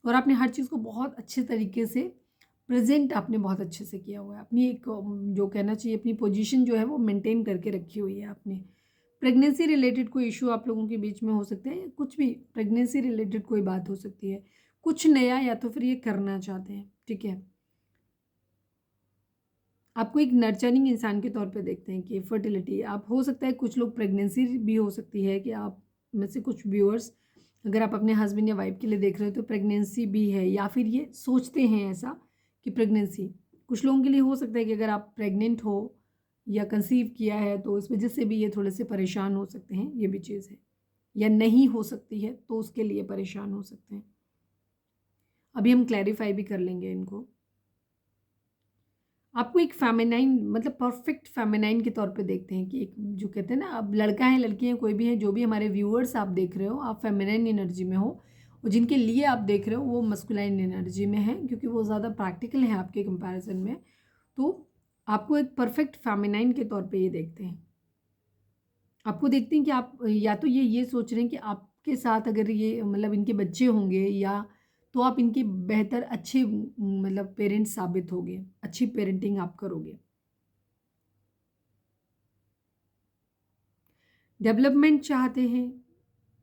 और आपने हर चीज़ को बहुत अच्छे तरीके से प्रेजेंट आपने बहुत अच्छे से किया हुआ है। अपनी एक जो कहना चाहिए अपनी पोजीशन जो है वो मेंटेन करके रखी हुई है आपने। प्रेगनेंसी रिलेटेड कोई इशू आप लोगों के बीच में हो सकते हैं, कुछ भी प्रेगनेंसी रिलेटेड कोई बात हो सकती है, कुछ नया या तो फिर ये करना चाहते हैं, ठीक है। आपको एक नर्चरिंग इंसान के तौर पे देखते हैं कि फर्टिलिटी आप हो सकता है, कुछ लोग प्रेगनेंसी भी हो सकती है कि आप में से कुछ व्यूअर्स अगर आप अपने हस्बैंड या वाइफ के लिए देख रहे हो तो प्रेगनेंसी भी है, या फिर ये सोचते हैं ऐसा कि प्रेगनेंसी कुछ लोगों के लिए हो सकता है कि अगर आप प्रेग्नेंट हो या कंसीव किया है तो इस वजह से भी ये थोड़े से परेशान हो सकते हैं, ये भी चीज़ है। या नहीं हो सकती है तो उसके लिए परेशान हो सकते हैं। अभी हम क्लैरिफाई भी कर लेंगे इनको। आपको एक फेमिनाइन मतलब परफेक्ट फेमिनाइन के तौर पे देखते हैं कि एक जो कहते हैं ना, अब लड़का है लड़की है कोई भी है, जो भी हमारे व्यूअर्स आप देख रहे हो आप फेमिनाइन एनर्जी में हो, और जिनके लिए आप देख रहे हो वो मस्कुलाइन एनर्जी में है क्योंकि वो ज़्यादा प्रैक्टिकल है आपके कंपैरिजन में। तो आपको एक परफेक्ट फेमिनाइन के तौर पे ये देखते हैं। आपको देखते हैं कि आप या तो ये सोच रहे हैं कि आपके साथ अगर ये मतलब इनके बच्चे होंगे या तो आप इनके बेहतर अच्छे मतलब पेरेंट्स साबित होंगे, अच्छी पेरेंटिंग आप करोगे। डेवलपमेंट चाहते हैं,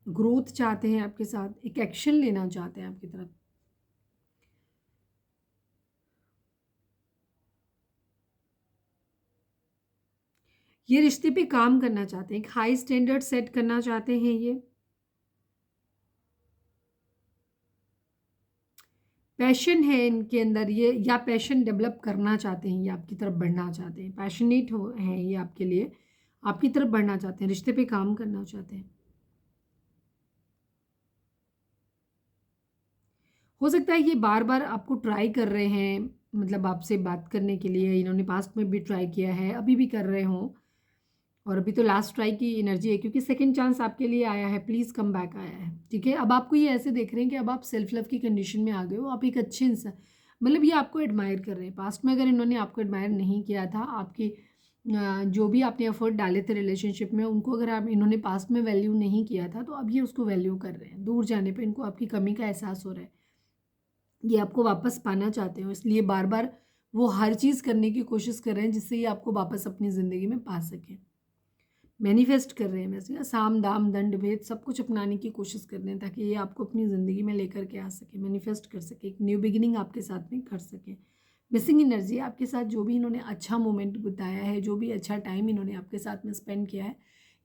ग्रोथ चाहते हैं आपके साथ, एक एक्शन लेना चाहते हैं आपकी तरफ। ये रिश्ते पे काम करना चाहते हैं, एक हाई स्टैंडर्ड सेट करना चाहते हैं ये। पैशन है इनके अंदर ये, या पैशन डेवलप करना चाहते हैं, ये आपकी तरफ बढ़ना चाहते हैं, पैशनेट हो हैं ये आपके लिए, आपकी तरफ बढ़ना चाहते हैं, रिश्ते पे काम करना चाहते हैं। हो सकता है ये बार बार आपको ट्राई कर रहे हैं, मतलब आपसे बात करने के लिए इन्होंने पास्ट में भी ट्राई किया है, अभी भी कर रहे हों, और अभी तो लास्ट ट्राई की एनर्जी है क्योंकि सेकंड चांस आपके लिए आया है, प्लीज़ कम बैक आया है। ठीक है, अब आपको ये ऐसे देख रहे हैं कि अब आप सेल्फ लव की कंडीशन में आ गए हो, आप एक अच्छे इंसान, मतलब ये आपको एडमायर कर रहे हैं। पास्ट में अगर इन्होंने आपको एडमायर नहीं किया था, आपकी जो भी आपने एफर्ट डाले थे रिलेशनशिप में, उनको अगर आप इन्होंने पास्ट में वैल्यू नहीं किया था, तो अब ये उसको वैल्यू कर रहे हैं। दूर जाने पर इनको आपकी कमी का एहसास हो रहा है, ये आपको वापस पाना चाहते हो, इसलिए बार बार वो हर चीज़ करने की कोशिश कर रहे हैं जिससे ये आपको वापस अपनी ज़िंदगी में पा सकें। मैनिफेस्ट कर रहे हैं वैसे, साम दाम दंड भेद सब कुछ अपनाने की कोशिश कर रहे हैं ताकि ये आपको अपनी ज़िंदगी में लेकर के आ सके, मैनिफेस्ट कर सके, एक न्यू बिगिनिंग आपके साथ में कर सके। मिसिंग एनर्जी आपके साथ, जो भी इन्होंने अच्छा मोमेंट बिताया है, जो भी अच्छा टाइम इन्होंने आपके साथ में स्पेंड किया है,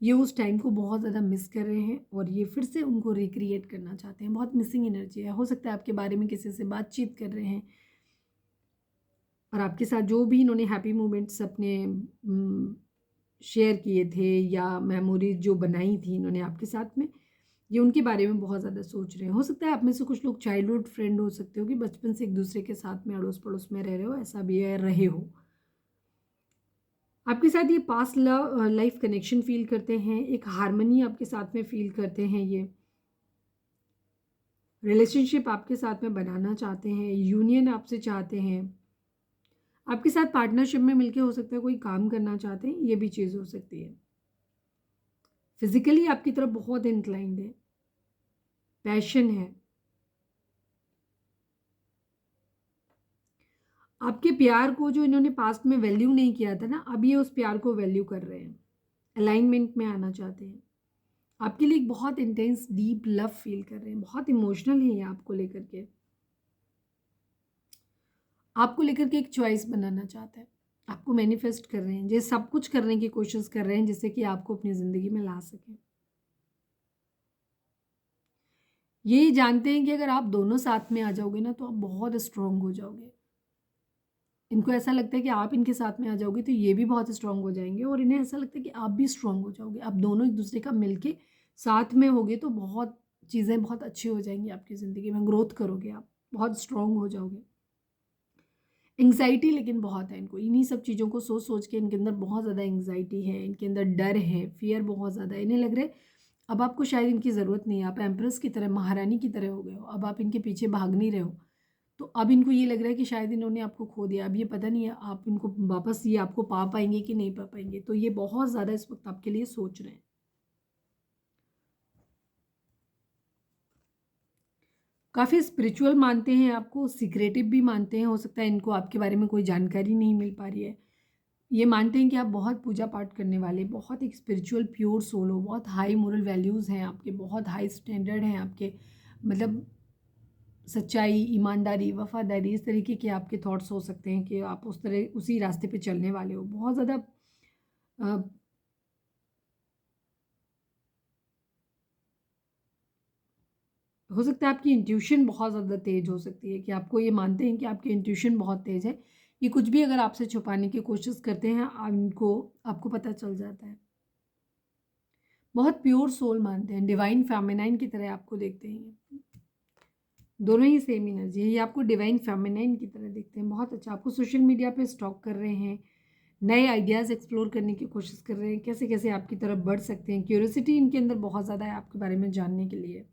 ये उस टाइम को बहुत ज़्यादा मिस कर रहे हैं और ये फिर से उनको रिक्रिएट करना चाहते हैं। बहुत मिसिंग एनर्जी है, हो सकता है आपके बारे में किसी से बातचीत कर रहे हैं और आपके साथ जो भी इन्होंने हैप्पी मोमेंट्स अपने शेयर किए थे या मेमोरीज जो बनाई थी इन्होंने आपके साथ में, ये उनके बारे में बहुत ज़्यादा सोच रहे हैं। हो सकता है आप में से कुछ लोग चाइल्डहुड फ्रेंड हो सकते हो कि बचपन से एक दूसरे के साथ में अड़ोस पड़ोस में रह रहे हो, ऐसा भी है, रहे हो। आपके साथ ये past love life connection feel करते हैं, एक हार्मनी आपके साथ में फील करते हैं, ये रिलेशनशिप आपके साथ में बनाना चाहते हैं, यूनियन आपसे चाहते हैं, आपके साथ पार्टनरशिप में मिलके हो सकता है कोई काम करना चाहते हैं, ये भी चीज़ हो सकती है। फिजिकली आपकी तरफ बहुत इंक्लाइंड है, पैशन है, आपके प्यार को जो इन्होंने पास्ट में वैल्यू नहीं किया था ना, अब ये उस प्यार को वैल्यू कर रहे हैं, अलाइनमेंट में आना चाहते हैं, आपके लिए एक बहुत इंटेंस डीप लव फील कर रहे हैं, बहुत इमोशनल है ये आपको लेकर के एक चॉइस बनाना चाहता है, आपको मैनिफेस्ट कर रहे हैं, ये सब कुछ करने की कोशिश कर रहे हैं जिससे कि आपको अपनी ज़िंदगी में ला सकें। ये जानते हैं कि अगर आप दोनों साथ में आ जाओगे ना तो आप बहुत स्ट्रांग हो जाओगे। इनको ऐसा लगता है कि आप इनके साथ में आ जाओगे तो ये भी बहुत स्ट्रांग हो जाएंगे और इन्हें ऐसा लगता है कि आप भी स्ट्रांग हो जाओगे। आप दोनों एक दूसरे का मिलके साथ में होगे तो बहुत चीज़ें बहुत अच्छी हो जाएंगी आपकी ज़िंदगी में, ग्रोथ करोगे आप, बहुत स्ट्रांग हो जाओगे। एंग्जाइटी लेकिन बहुत है इनको, इन्हीं सब चीज़ों को सोच सोच के इनके अंदर बहुत ज़्यादा एंग्जाइटी है, इनके अंदर डर है, फियर बहुत ज़्यादा है। इन्हें लग रहा है अब आपको शायद इनकी ज़रूरत नहीं है, आप एम्प्रेस की तरह, महारानी की तरह हो गए हो, अब आप इनके पीछे भाग नहीं रहे हो। तो अब इनको ये लग रहा है कि शायद इन्होंने आपको खो दिया, अब ये पता नहीं है आप इनको वापस ये आपको पा पाएंगे कि नहीं पा पाएंगे, तो ये बहुत ज़्यादा इस वक्त आपके लिए सोच रहे हैं। काफ़ी स्पिरिचुअल मानते हैं आपको, सीक्रेटिव भी मानते हैं, हो सकता है इनको आपके बारे में कोई जानकारी नहीं मिल पा रही है। ये मानते हैं कि आप बहुत पूजा पाठ करने वाले, बहुत एक स्पिरिचुअल प्योर सोल हो, बहुत हाई मोरल वैल्यूज़ हैं आपके, बहुत हाई स्टैंडर्ड हैं आपके, मतलब सच्चाई, ईमानदारी, वफ़ादारी, इस तरीके के आपके थॉट्स हो सकते हैं कि आप उस तरह उसी रास्ते पे चलने वाले हो। बहुत ज़्यादा अ, हो सकता है आपकी इंट्यूशन बहुत ज़्यादा तेज़ हो सकती है कि आपको ये मानते हैं कि आपकी इंट्यूशन बहुत तेज़ है। ये कुछ भी अगर आपसे छुपाने की कोशिश करते हैं, इनको आपको पता चल जाता है। बहुत प्योर सोल मानते हैं, डिवाइन फेमिनाइन की तरह आपको देखते हैं ये। दोनों ही सेम एनर्जी है, ये आपको डिवाइन फेमिनाइन की तरह देखते हैं। बहुत अच्छा, आपको सोशल मीडिया पे स्टॉक कर रहे हैं, नए आइडियाज़ एक्सप्लोर करने की कोशिश कर रहे हैं, कैसे कैसे आपकी तरफ बढ़ सकते हैं। क्यूरियोसिटी इनके अंदर बहुत ज़्यादा है आपके बारे में जानने के लिए।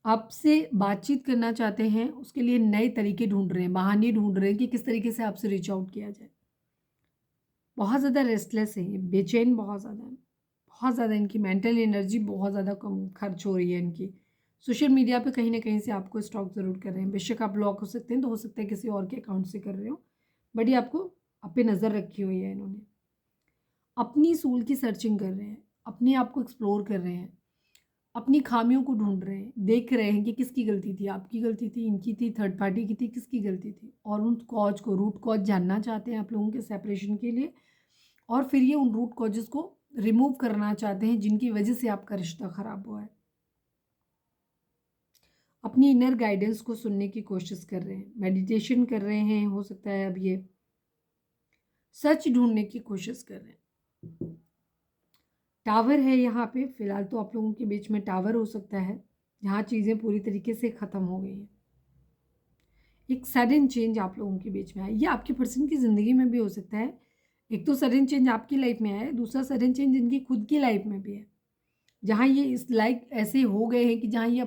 आपसे बातचीत करना चाहते हैं, उसके लिए नए तरीके ढूंढ रहे हैं, बहाने ढूंढ रहे हैं कि किस तरीके से आपसे रीच आउट किया जाए। बहुत ज़्यादा रेस्टलेस है ये, बेचैन बहुत ज़्यादा है, बहुत ज़्यादा इनकी मेंटल एनर्जी बहुत ज़्यादा कम खर्च हो रही है इनकी। सोशल मीडिया पे कहीं ना कहीं से आपको स्टॉक ज़रूर कर रहे हैं, बेशक आप ब्लॉक हो सकते हैं, तो हो सकता है किसी और के अकाउंट से कर रहे हो, बट ये आपको आप पे नज़र रखी हुई है इन्होंने। अपनी सोल की सर्चिंग कर रहे हैं, अपने आप को एक्सप्लोर कर रहे हैं, अपनी खामियों को ढूंढ रहे हैं, देख रहे हैं कि किसकी गलती थी, आपकी गलती थी, इनकी थी, थर्ड पार्टी की थी, किसकी गलती थी, और उन कॉज को, रूट कॉज जानना चाहते हैं आप लोगों के सेपरेशन के लिए, और फिर ये उन रूट कॉजेस को रिमूव करना चाहते हैं जिनकी वजह से आपका रिश्ता खराब हुआ है। अपनी इनर गाइडेंस को सुनने की कोशिश कर रहे हैं, मेडिटेशन कर रहे हैं, हो सकता है अब ये सच ढूंढने की कोशिश कर रहे हैं। टावर है यहाँ पे, फिलहाल तो आप लोगों के बीच में टावर हो सकता है जहाँ चीज़ें पूरी तरीके से ख़त्म हो गई हैं। एक सडन चेंज आप लोगों के बीच में आया, ये आपके पर्सन की ज़िंदगी में भी हो सकता है। एक तो सडन चेंज आपकी लाइफ में आया है, दूसरा सडन चेंज इनकी खुद की लाइफ में भी है, जहाँ ये इस लाइक ऐसे हो गए हैं कि जहाँ ये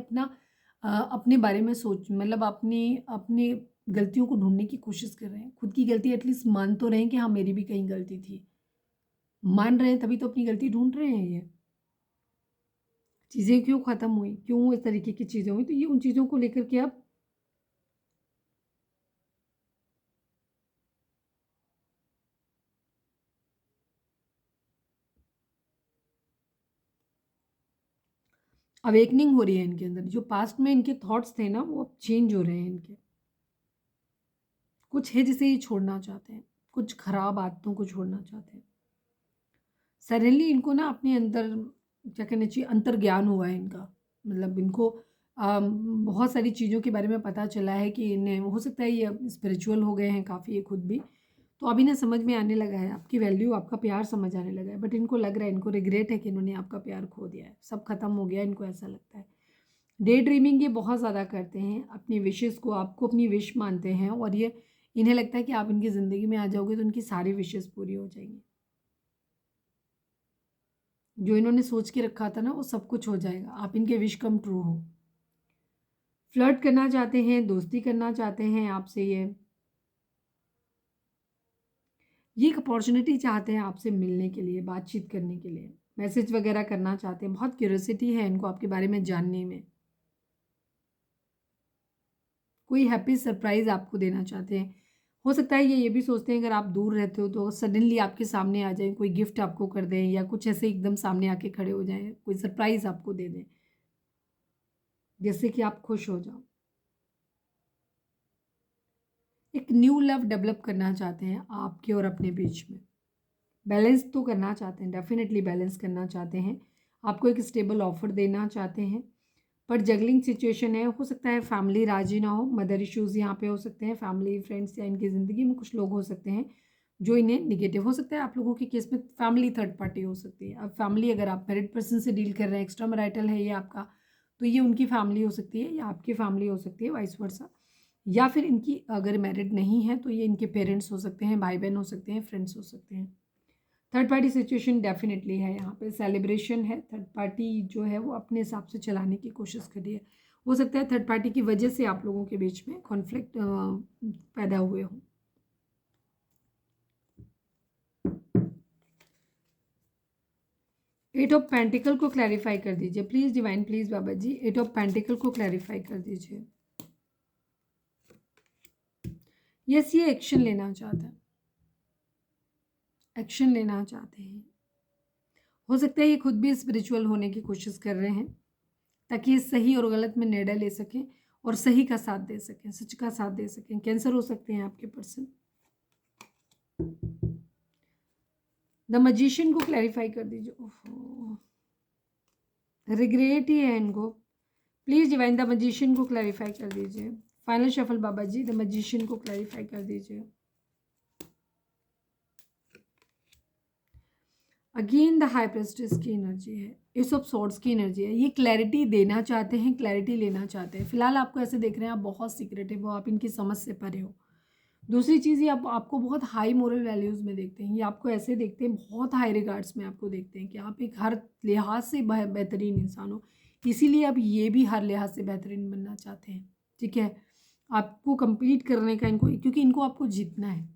अपने बारे में सोच, मतलब अपने अपने गलतियों को ढूंढने की कोशिश कर रहे हैं। खुद की गलती एटलीस्ट मान तो रहे हैं कि हाँ मेरी भी कहीं गलती थी, मान रहे हैं तभी तो अपनी गलती ढूंढ रहे हैं। ये चीज़ें क्यों ख़त्म हुई, क्यों इस तरीके की चीज़ें हुई, तो ये उन चीज़ों को लेकर के अब अवेकनिंग हो रही है इनके अंदर। जो पास्ट में इनके थॉट्स थे ना, वो अब चेंज हो रहे हैं इनके। कुछ है जिसे ये छोड़ना चाहते हैं, कुछ खराब आदतों को छोड़ना चाहते हैं। सडनली इनको ना अपने अंदर क्या कहना चाहिए, अंतर ज्ञान हुआ है इनका, मतलब इनको बहुत सारी चीज़ों के बारे में पता चला है कि इन्हें हो सकता है ये स्पिरिचुअल हो गए हैं काफ़ी ये खुद भी, तो अभी ना समझ में आने लगा है आपकी वैल्यू, आपका प्यार समझ आने लगा है। बट इनको लग रहा है, इनको रिग्रेट है कि इन्होंने आपका प्यार खो दिया है, सब खत्म हो गया, इनको ऐसा लगता है। डे ड्रीमिंग ये बहुत ज़्यादा करते हैं, अपनी विशेज़ को आपको अपनी विश मानते हैं, और ये इन्हें लगता है कि आप इनकी ज़िंदगी में आ जाओगे तो उनकी सारी विशेज़ पूरी हो जाएंगी। जो इन्होंने सोच के रखा था ना वो सब कुछ हो जाएगा, आप इनके विश कम ट्रू हो। फ्लर्ट करना चाहते हैं, दोस्ती करना चाहते हैं आपसे, ये एक अपॉर्चुनिटी चाहते हैं आपसे मिलने के लिए, बातचीत करने के लिए, मैसेज वगैरह करना चाहते हैं। बहुत क्यूरियोसिटी है इनको आपके बारे में जानने में। कोई हैप्पी सरप्राइज़ आपको देना चाहते हैं। हो सकता है ये भी सोचते हैं अगर आप दूर रहते हो तो सडनली आपके सामने आ जाएँ, कोई गिफ्ट आपको कर दें, या कुछ ऐसे एकदम सामने आके खड़े हो जाएँ, कोई सरप्राइज़ आपको दे दें, जिससे कि आप खुश हो जाओ। एक न्यू लव डेवलप करना चाहते हैं आपके और अपने बीच में। बैलेंस तो करना चाहते हैं, डेफिनेटली बैलेंस करना चाहते हैं, आपको एक स्टेबल ऑफर देना चाहते हैं। पर जगलिंग सिचुएशन है, हो सकता है फैमिली राजी ना हो, मदर इश्यूज़ यहाँ पे हो सकते हैं, फैमिली फ्रेंड्स या इनकी ज़िंदगी में कुछ लोग हो सकते हैं जो इन्हें निगेटिव, हो सकता है आप लोगों के केस में फैमिली थर्ड पार्टी हो सकती है। अब फैमिली, अगर आप मैरिड पर्सन से डील कर रहे हैं, एक्स्ट्रा मैरिटल है ये आपका, तो ये उनकी फैमिली हो सकती है या आपकी फैमिली हो सकती है, वाइस वर्सा। या फिर इनकी अगर मैरिड नहीं है तो ये इनके पेरेंट्स हो सकते हैं, भाई बहन हो सकते हैं, फ्रेंड्स हो सकते हैं। थर्ड पार्टी सिचुएशन डेफिनेटली है, यहाँ पे सेलिब्रेशन है, थर्ड पार्टी जो है वो अपने हिसाब से चलाने की कोशिश कर रही है। हो सकता है थर्ड पार्टी की वजह से आप लोगों के बीच में कॉन्फ्लिक्ट पैदा हुए हों। एट ऑफ पेंटिकल को क्लैरिफाई कर दीजिए please divine, please Baba ji, eight of pentacle को क्लैरिफाई कर दीजिए। यस, ये एक्शन लेना चाहता है, एक्शन लेना चाहते हैं। हो सकता है ये खुद भी स्पिरिचुअल होने की कोशिश कर रहे हैं ताकि ये सही और गलत में निर्णय ले सकें और सही का साथ दे सकें, सच का साथ दे सकें। कैंसर हो सकते हैं आपके पर्सन। द मजिशियन को क्लैरिफाई कर दीजिए। ओहो, रिग्रेट ही है इनको, प्लीज़ डिवाइन द मजिशियन को क्लैरिफाई कर दीजिए। Final shuffle Baba ji, the magician को क्लैरिफाई कर दीजिए। अगेन द हाई प्रेस्टिस की एनर्जी है, एस ऑफ सॉर्ड्स की एनर्जी है। ये क्लैरिटी देना चाहते हैं, क्लैरिटी लेना चाहते हैं। फिलहाल आपको ऐसे देख रहे हैं आप बहुत सीक्रेटिव हो, आप इनकी समझ से परे हो। दूसरी चीज़, ये आपको बहुत हाई मोरल वैल्यूज़ में देखते हैं, ये आपको ऐसे देखते हैं, बहुत हाई रिगार्ड्स में आपको देखते हैं कि आप एक हर लिहाज से बेहतरीन इंसान हो। इसीलिए अब ये भी हर लिहाज से बेहतरीन बनना चाहते हैं, ठीक है। आपको compete करने का इनको, क्योंकि इनको आपको जीतना है।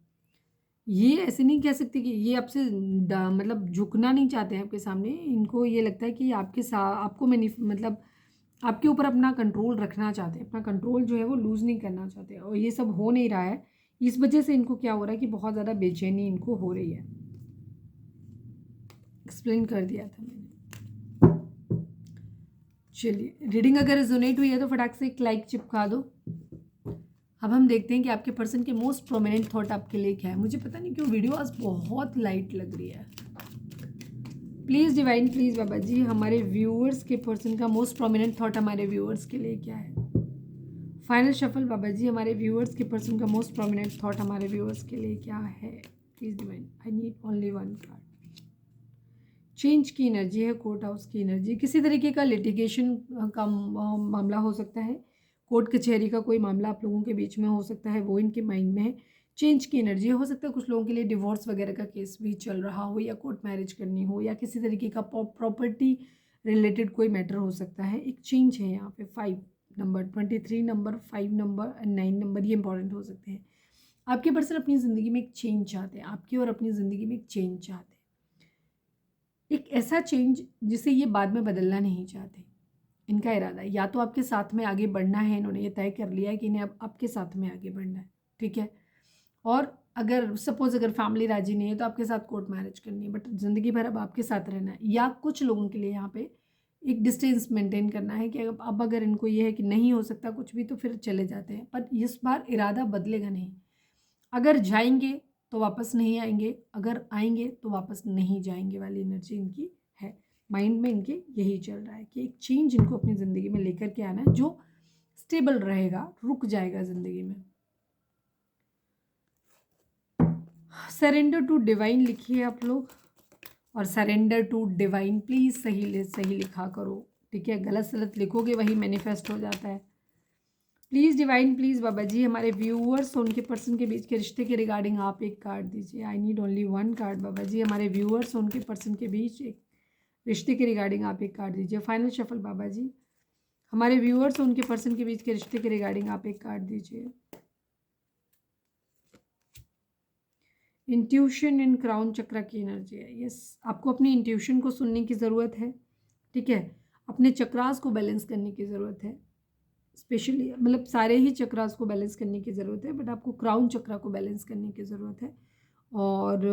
ये ऐसे नहीं कह सकते कि ये आपसे मतलब झुकना नहीं चाहते हैं आपके सामने। इनको ये लगता है कि आपके साथ आपको मतलब आपके ऊपर अपना कंट्रोल रखना चाहते हैं, अपना कंट्रोल जो है वो लूज़ नहीं करना चाहते, और ये सब हो नहीं रहा है। इस वजह से इनको क्या हो रहा है कि बहुत ज़्यादा बेचैनी इनको हो रही है। एक्सप्लेन कर दिया था मैंने। चलिए, रीडिंग अगर रेजोनेट हुई है तो फटाक से एक लाइक चिपका दो। अब हम देखते हैं कि आपके पर्सन के मोस्ट प्रोमिनेंट थॉट आपके लिए क्या है। मुझे पता नहीं क्यों वीडियो आज बहुत लाइट लग रही है। Please divine, please Baba ji, हमारे व्यूअर्स के पर्सन का मोस्ट प्रोमिनेंट थॉट हमारे व्यूअर्स के लिए क्या है। फाइनल शफल बाबा जी, हमारे व्यूअर्स के पर्सन का मोस्ट प्रोमिनेंट थॉट हमारे व्यूअर्स के लिए क्या है। Please divine, I need only one card. Change की एनर्जी है, कोर्ट हाउस की एनर्जी। किसी तरीके का लिटिगेशन का मामला हो सकता है, कोर्ट कचहरी का कोई मामला आप लोगों के बीच में हो सकता है, वो इनके माइंड में है। चेंज की एनर्जी हो सकता है कुछ लोगों के लिए डिवोर्स वगैरह का केस भी चल रहा हो, या कोर्ट मैरिज करनी हो, या किसी तरीके का प्रॉपर्टी रिलेटेड कोई मैटर हो सकता है। एक चेंज है यहाँ पे। 5 number, 23 number, 5 number and 9 number, ये इंपॉर्टेंट हो सकते हैं। आपके पर्सन अपनी ज़िंदगी में एक चेंज चाहते हैं, आपकी और अपनी ज़िंदगी में एक चेंज चाहते हैं। एक ऐसा चेंज जिसे ये बाद में बदलना नहीं चाहते। इनका इरादा है या तो आपके साथ में आगे बढ़ना है, इन्होंने ये तय कर लिया है कि इन्हें अब आपके साथ में आगे बढ़ना है, ठीक है। और अगर सपोज अगर फैमिली राजी नहीं है तो आपके साथ कोर्ट मैरिज करनी है, बट ज़िंदगी भर अब आपके साथ रहना है। या कुछ लोगों के लिए यहाँ पे एक डिस्टेंस मेंटेन करना है कि अब अगर इनको ये है कि नहीं हो सकता कुछ भी तो फिर चले जाते हैं, पर इस बार इरादा बदलेगा नहीं। अगर जाएंगे तो वापस नहीं आएंगे, अगर आएंगे तो वापस नहीं जाएंगे वाली एनर्जी इनकी है। माइंड में इनके यही चल रहा है कि एक चेंज इनको अपनी ज़िंदगी में लेकर के आना है जो स्टेबल रहेगा, रुक जाएगा ज़िंदगी में। सरेंडर टू डिवाइन लिखिए आप लोग, और सरेंडर टू डिवाइन प्लीज़ सही लिखा करो, ठीक है। गलत सलत लिखोगे वही मैनिफेस्ट हो जाता है। Please divine, please Baba ji, हमारे व्यूअर्स और उनके पर्सन के बीच के रिश्ते के रिगार्डिंग आप एक कार्ड दीजिए। I need only one card Baba ji, हमारे व्यूअर्स और उनके पर्सन के बीच एक रिश्ते के रिगार्डिंग आप एक कार्ड दीजिए। फाइनल शफल बाबा जी, हमारे व्यूअर्स और उनके पर्सन के बीच के रिश्ते के रिगार्डिंग आप एक कार्ड दीजिए। इंट्यूशन इन क्राउन चक्र की एनर्जी है। यस, आपको अपनी इंट्यूशन को सुनने की ज़रूरत है, ठीक है। अपने चक्रास को बैलेंस करने की ज़रूरत है, स्पेशली मतलब सारे ही चक्रास को बैलेंस करने की ज़रूरत है, बट आपको क्राउन चक्रा को बैलेंस करने की ज़रूरत है। और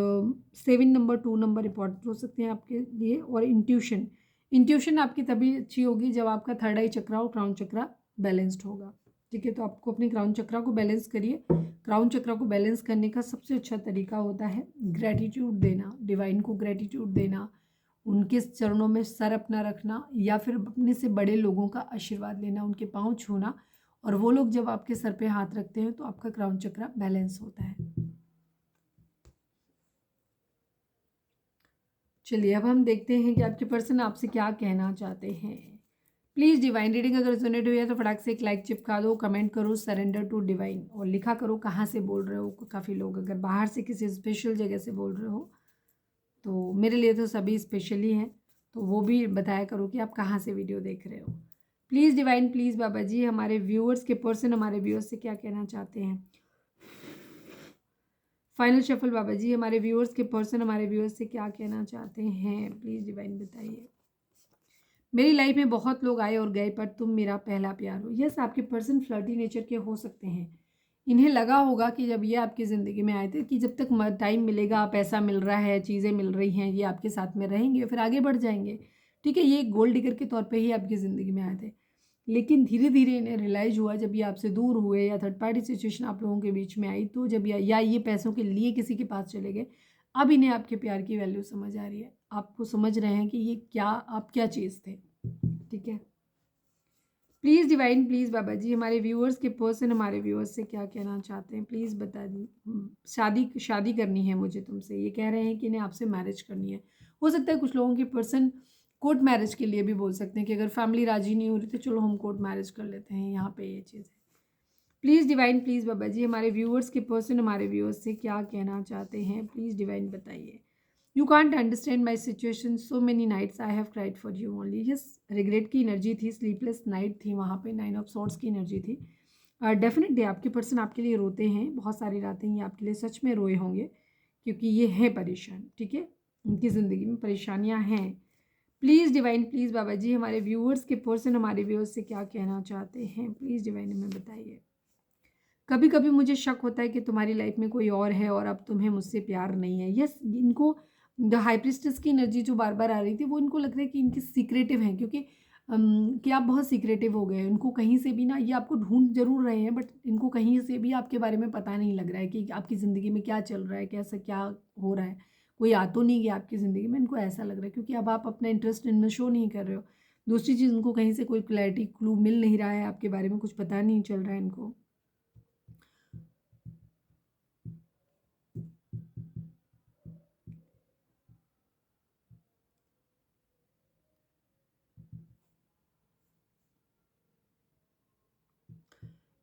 7 नंबर, 2 नंबर इंपॉर्टेंट हो सकते हैं आपके लिए। और इंट्यूशन आपकी तभी अच्छी होगी जब आपका थर्ड आई चक्रा और क्राउन चक्रा बैलेंस्ड होगा, ठीक है। तो आपको अपने क्राउन चक्रा को बैलेंस करिए। क्राउन चक्रा को बैलेंस करने का सबसे अच्छा तरीका होता है ग्रैटिट्यूड देना, डिवाइन को ग्रैटिट्यूड देना, उनके चरणों में सर अपना रखना, या फिर अपने से बड़े लोगों का आशीर्वाद लेना, उनके पाँव छूना। और वो लोग जब आपके सर पे हाथ रखते हैं तो आपका क्राउन चक्रा बैलेंस होता है। चलिए, अब हम देखते हैं कि आपके पर्सन आपसे क्या कहना चाहते हैं। प्लीज़ डिवाइन, रीडिंग अगर रेजोनेट हुई है तो फटाक से एक लाइक चिपका दो, कमेंट करो सरेंडर टू डिवाइन, और लिखा करो कहाँ से बोल रहे हो। काफ़ी लोग अगर बाहर से किसी स्पेशल जगह से बोल रहे हो तो मेरे लिए तो सभी स्पेशल ही हैं, तो वो भी बताया करो कि आप कहाँ से वीडियो देख रहे हो। Please divine, please Baba ji, हमारे व्यूअर्स के पर्सन हमारे व्यूअर्स से क्या कहना चाहते हैं। फाइनल शफल बाबा जी, हमारे व्यूअर्स के पर्सन हमारे व्यूअर्स से क्या कहना चाहते हैं। प्लीज़ डिवाइन बताइए। मेरी लाइफ में बहुत लोग आए और गए पर तुम मेरा पहला प्यार हो। यस, आपके पर्सन फ्लर्टी नेचर के हो सकते हैं। इन्हें लगा होगा कि जब ये आपकी ज़िंदगी में आए थे कि जब तक टाइम मिलेगा, पैसा मिल रहा है, चीज़ें मिल रही हैं, ये आपके साथ में रहेंगे, फिर आगे बढ़ जाएंगे, ठीक है। ये एक गोल्ड डिगर के तौर पे ही आपकी ज़िंदगी में आए थे, लेकिन धीरे धीरे इन्हें रियलाइज़ हुआ जब ये आपसे दूर हुए, या थर्ड पार्टी सिचुएशन आप लोगों के बीच में आई, तो जब या ये पैसों के लिए किसी के पास चले गए, अब इन्हें आपके प्यार की वैल्यू समझ आ रही है। आपको समझ रहे हैं कि ये क्या, आप क्या चीज़ थे, ठीक है। Please divine, please Baba ji, हमारे व्यूअर्स के पर्सन हमारे व्यूअर्स से क्या कहना चाहते हैं। प्लीज़ बता दी। शादी करनी है मुझे तुमसे, ये कह रहे हैं कि इन्हें आपसे मैरिज करनी है। हो सकता है कुछ लोगों के पर्सन कोर्ट मैरिज के लिए भी बोल सकते हैं कि अगर फैमिली राजी नहीं हो रही तो चलो हम कोर्ट मैरिज कर लेते हैं। यहाँ पे ये चीज़ है। Please divine, please Baba ji, हमारे व्यूअर्स के पर्सन हमारे व्यूअर्स से क्या कहना चाहते हैं। प्लीज़ डिवाइन बताइए। You can't understand my situation, so many nights I have cried for you only. Yes, regret की एनर्जी थी, स्लीपलेस नाइट थी वहाँ पे, 9 ऑफ सॉर्ड्स की एनर्जी थी। डेफिनेटली आपके पर्सन आपके लिए रोते हैं, बहुत सारी रातें ये आपके लिए सच में रोए होंगे, क्योंकि ये है परेशान, ठीक है। उनकी ज़िंदगी में परेशानियाँ हैं। Please divine, please Baba ji, हमारे व्यूअर्स के पर्सन हमारे व्यूअर्स से क्या कहना चाहते हैं। प्लीज़ डिवाइन हमें बताइए। कभी कभी मुझे शक होता है कि तुम्हारी लाइफ में कोई और है और अब तुम्हें मुझसे प्यार नहीं है। यस, इनको द हाई प्रिस्टेस की एनर्जी जो बार बार आ रही थी वो इनको लग रहा है कि इनकी सीक्रेटिव हैं, क्योंकि कि आप बहुत सीक्रेटिव हो गए हैं। उनको कहीं से भी ना, ये आपको ढूंढ जरूर रहे हैं, बट इनको कहीं से भी आपके बारे में पता नहीं लग रहा है कि आपकी ज़िंदगी में क्या चल रहा है, कैसा क्या हो रहा है। कोई आ तो नहीं गया आपकी ज़िंदगी में, इनको ऐसा लग रहा है, क्योंकि अब आप अपना इंटरेस्ट इनमें शो नहीं कर रहे हो। दूसरी चीज़, उनको कहीं से कोई क्लैरिटी क्लू मिल नहीं रहा है आपके बारे में, कुछ पता नहीं चल रहा है इनको।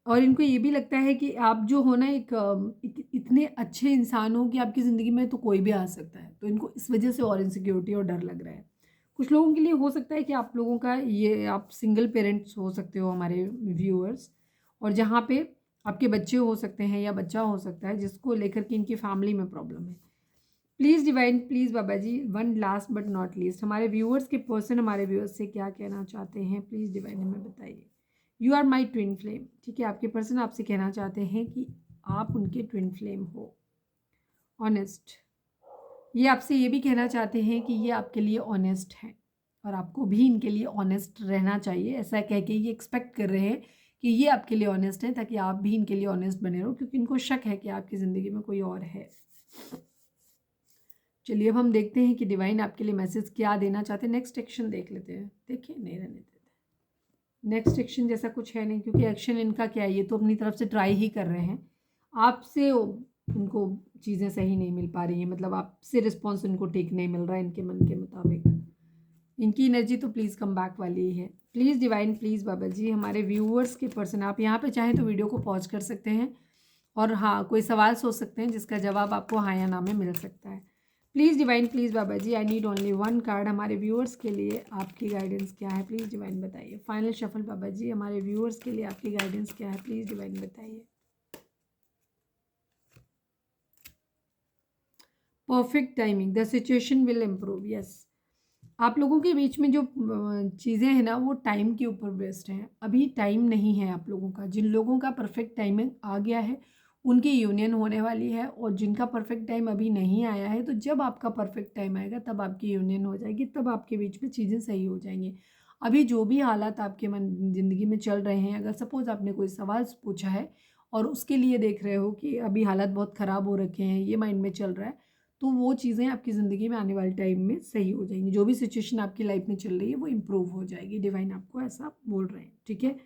और इनको ये भी लगता है कि आप जो हो ना, इतने अच्छे इंसान हो कि आपकी ज़िंदगी में तो कोई भी आ सकता है, तो इनको इस वजह से और इनसिक्योरिटी और डर लग रहा है। कुछ लोगों के लिए हो सकता है कि आप लोगों का ये, आप सिंगल पेरेंट्स हो सकते हो हमारे व्यूअर्स, और जहाँ पे आपके बच्चे हो सकते हैं या बच्चा हो सकता है जिसको लेकर के इनकी फैमिली में प्रॉब्लम है। Please divine, please Baba ji, one last but not least, हमारे व्यूअर्स के पर्सन हमारे व्यूअर्स से क्या कहना चाहते हैं, प्लीज़ डिवाइन हमें बताइए। You are my twin flame, ठीक है, आपके पर्सन आपसे कहना चाहते हैं कि आप उनके ट्विन फ्लेम हो। ऑनेस्ट, ये आपसे ये भी कहना चाहते हैं कि ये आपके लिए ऑनेस्ट हैं, और आपको भी इनके लिए ऑनेस्ट रहना चाहिए। ऐसा कह के ये एक्सपेक्ट कर रहे हैं कि ये आपके लिए ऑनेस्ट हैं, ताकि आप भी इनके लिए ऑनेस्ट बने रहो, क्योंकि इनको शक है कि आपकी ज़िंदगी में कोई और है। चलिए अब हम देखते हैं कि डिवाइन आपके लिए मैसेज क्या देना चाहते हैं। नेक्स्ट एक्शन देख लेते हैं। देखिए, नहीं रहने देते, नेक्स्ट एक्शन जैसा कुछ है नहीं, क्योंकि एक्शन इनका क्या है, ये तो अपनी तरफ से ट्राई ही कर रहे हैं। आपसे उनको चीज़ें सही नहीं मिल पा रही हैं, मतलब आपसे रिस्पॉन्स उनको ठीक नहीं मिल रहा है इनके मन के मुताबिक। इनकी एनर्जी तो प्लीज़ कम बैक वाली ही है। Please divine, please Baba ji, हमारे व्यूअर्स के पर्सन, आप यहाँ पे चाहें तो वीडियो को पॉज कर सकते हैं, और हाँ, कोई सवाल सोच सकते हैं जिसका जवाब आपको हाँ या ना में मिल सकता है। Please divine, please Baba ji, I need only one card, हमारे व्यूअर्स के लिए आपकी गाइडेंस क्या है, प्लीज़ डिवाइन बताइए। फाइनल शफल बाबा जी, हमारे व्यूअर्स के लिए आपकी गाइडेंस क्या है, प्लीज़ डिवाइन बताइए। Perfect timing, the situation will improve, yes. आप लोगों के बीच में जो चीज़ें हैं ना, वो टाइम के ऊपर बेस्ड हैं। अभी टाइम नहीं है आप लोगों का। जिन लोगों का परफेक्ट टाइमिंग आ गया है उनकी यूनियन होने वाली है, और जिनका परफेक्ट टाइम अभी नहीं आया है, तो जब आपका परफेक्ट टाइम आएगा तब आपकी यूनियन हो जाएगी, तब आपके बीच में चीज़ें सही हो जाएंगी। अभी जो भी हालात आपके मन ज़िंदगी में चल रहे हैं, अगर सपोज़ आपने कोई सवाल पूछा है और उसके लिए देख रहे हो कि अभी हालात बहुत ख़राब हो रखे हैं, ये माइंड में चल रहा है, तो वो चीज़ें आपकी ज़िंदगी में आने वाले टाइम में सही हो जाएंगी। जो भी सिचुएशन आपकी लाइफ में चल रही है वो इम्प्रूव हो जाएगी। डिवाइन आपको ऐसा बोल रहे हैं, ठीक है।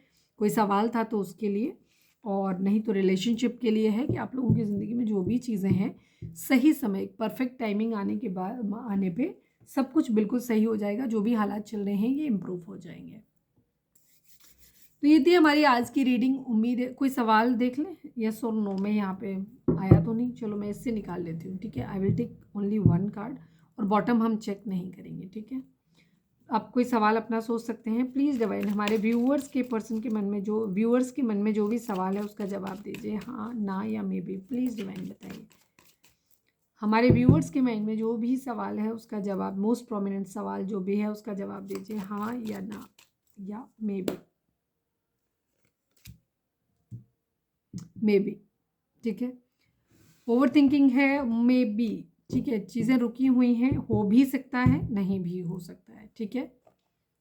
कोई सवाल था तो उसके लिए, और नहीं तो रिलेशनशिप के लिए है कि आप लोगों की ज़िंदगी में जो भी चीज़ें हैं, सही समय, परफेक्ट टाइमिंग आने के बाद, आने पे सब कुछ बिल्कुल सही हो जाएगा। जो भी हालात चल रहे हैं ये इम्प्रूव हो जाएंगे। तो ये थी हमारी आज की रीडिंग। उम्मीद है कोई सवाल देख लें, यस और नो में यहाँ पे आया तो नहीं। चलो मैं इससे निकाल लेती हूँ, ठीक है। I will take only one card, और बॉटम हम चेक नहीं करेंगे, ठीक है। आप कोई सवाल अपना सोच सकते हैं। प्लीज़ डिवाइन, हमारे व्यूअर्स के पर्सन के मन में, जो व्यूअर्स के मन में जो भी सवाल है उसका जवाब दीजिए, हाँ, ना या मे बी। प्लीज़ डिवाइन बताइए। हमारे व्यूअर्स के माइंड में जो भी सवाल है उसका जवाब, मोस्ट प्रोमिनेंट सवाल जो भी है उसका जवाब दीजिए, हाँ या ना या मे बी। मे बी, ठीक है। ओवर थिंकिंग है, मे बी, ठीक है। चीज़ें रुकी हुई हैं, हो भी सकता है, नहीं भी हो सकता है, ठीक है।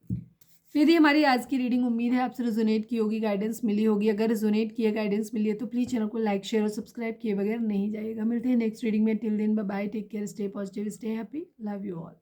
तो यदि हमारी आज की रीडिंग, उम्मीद है आपसे रिजोनेट की होगी, गाइडेंस मिली होगी। अगर रिजोनेट किया, गाइडेंस मिली है, तो प्लीज़ चैनल को लाइक, शेयर और सब्सक्राइब किए बगैर नहीं जाइएगा। मिलते हैं नेक्स्ट रीडिंग में। Till then bye bye, take care, stay positive, stay happy, love you all.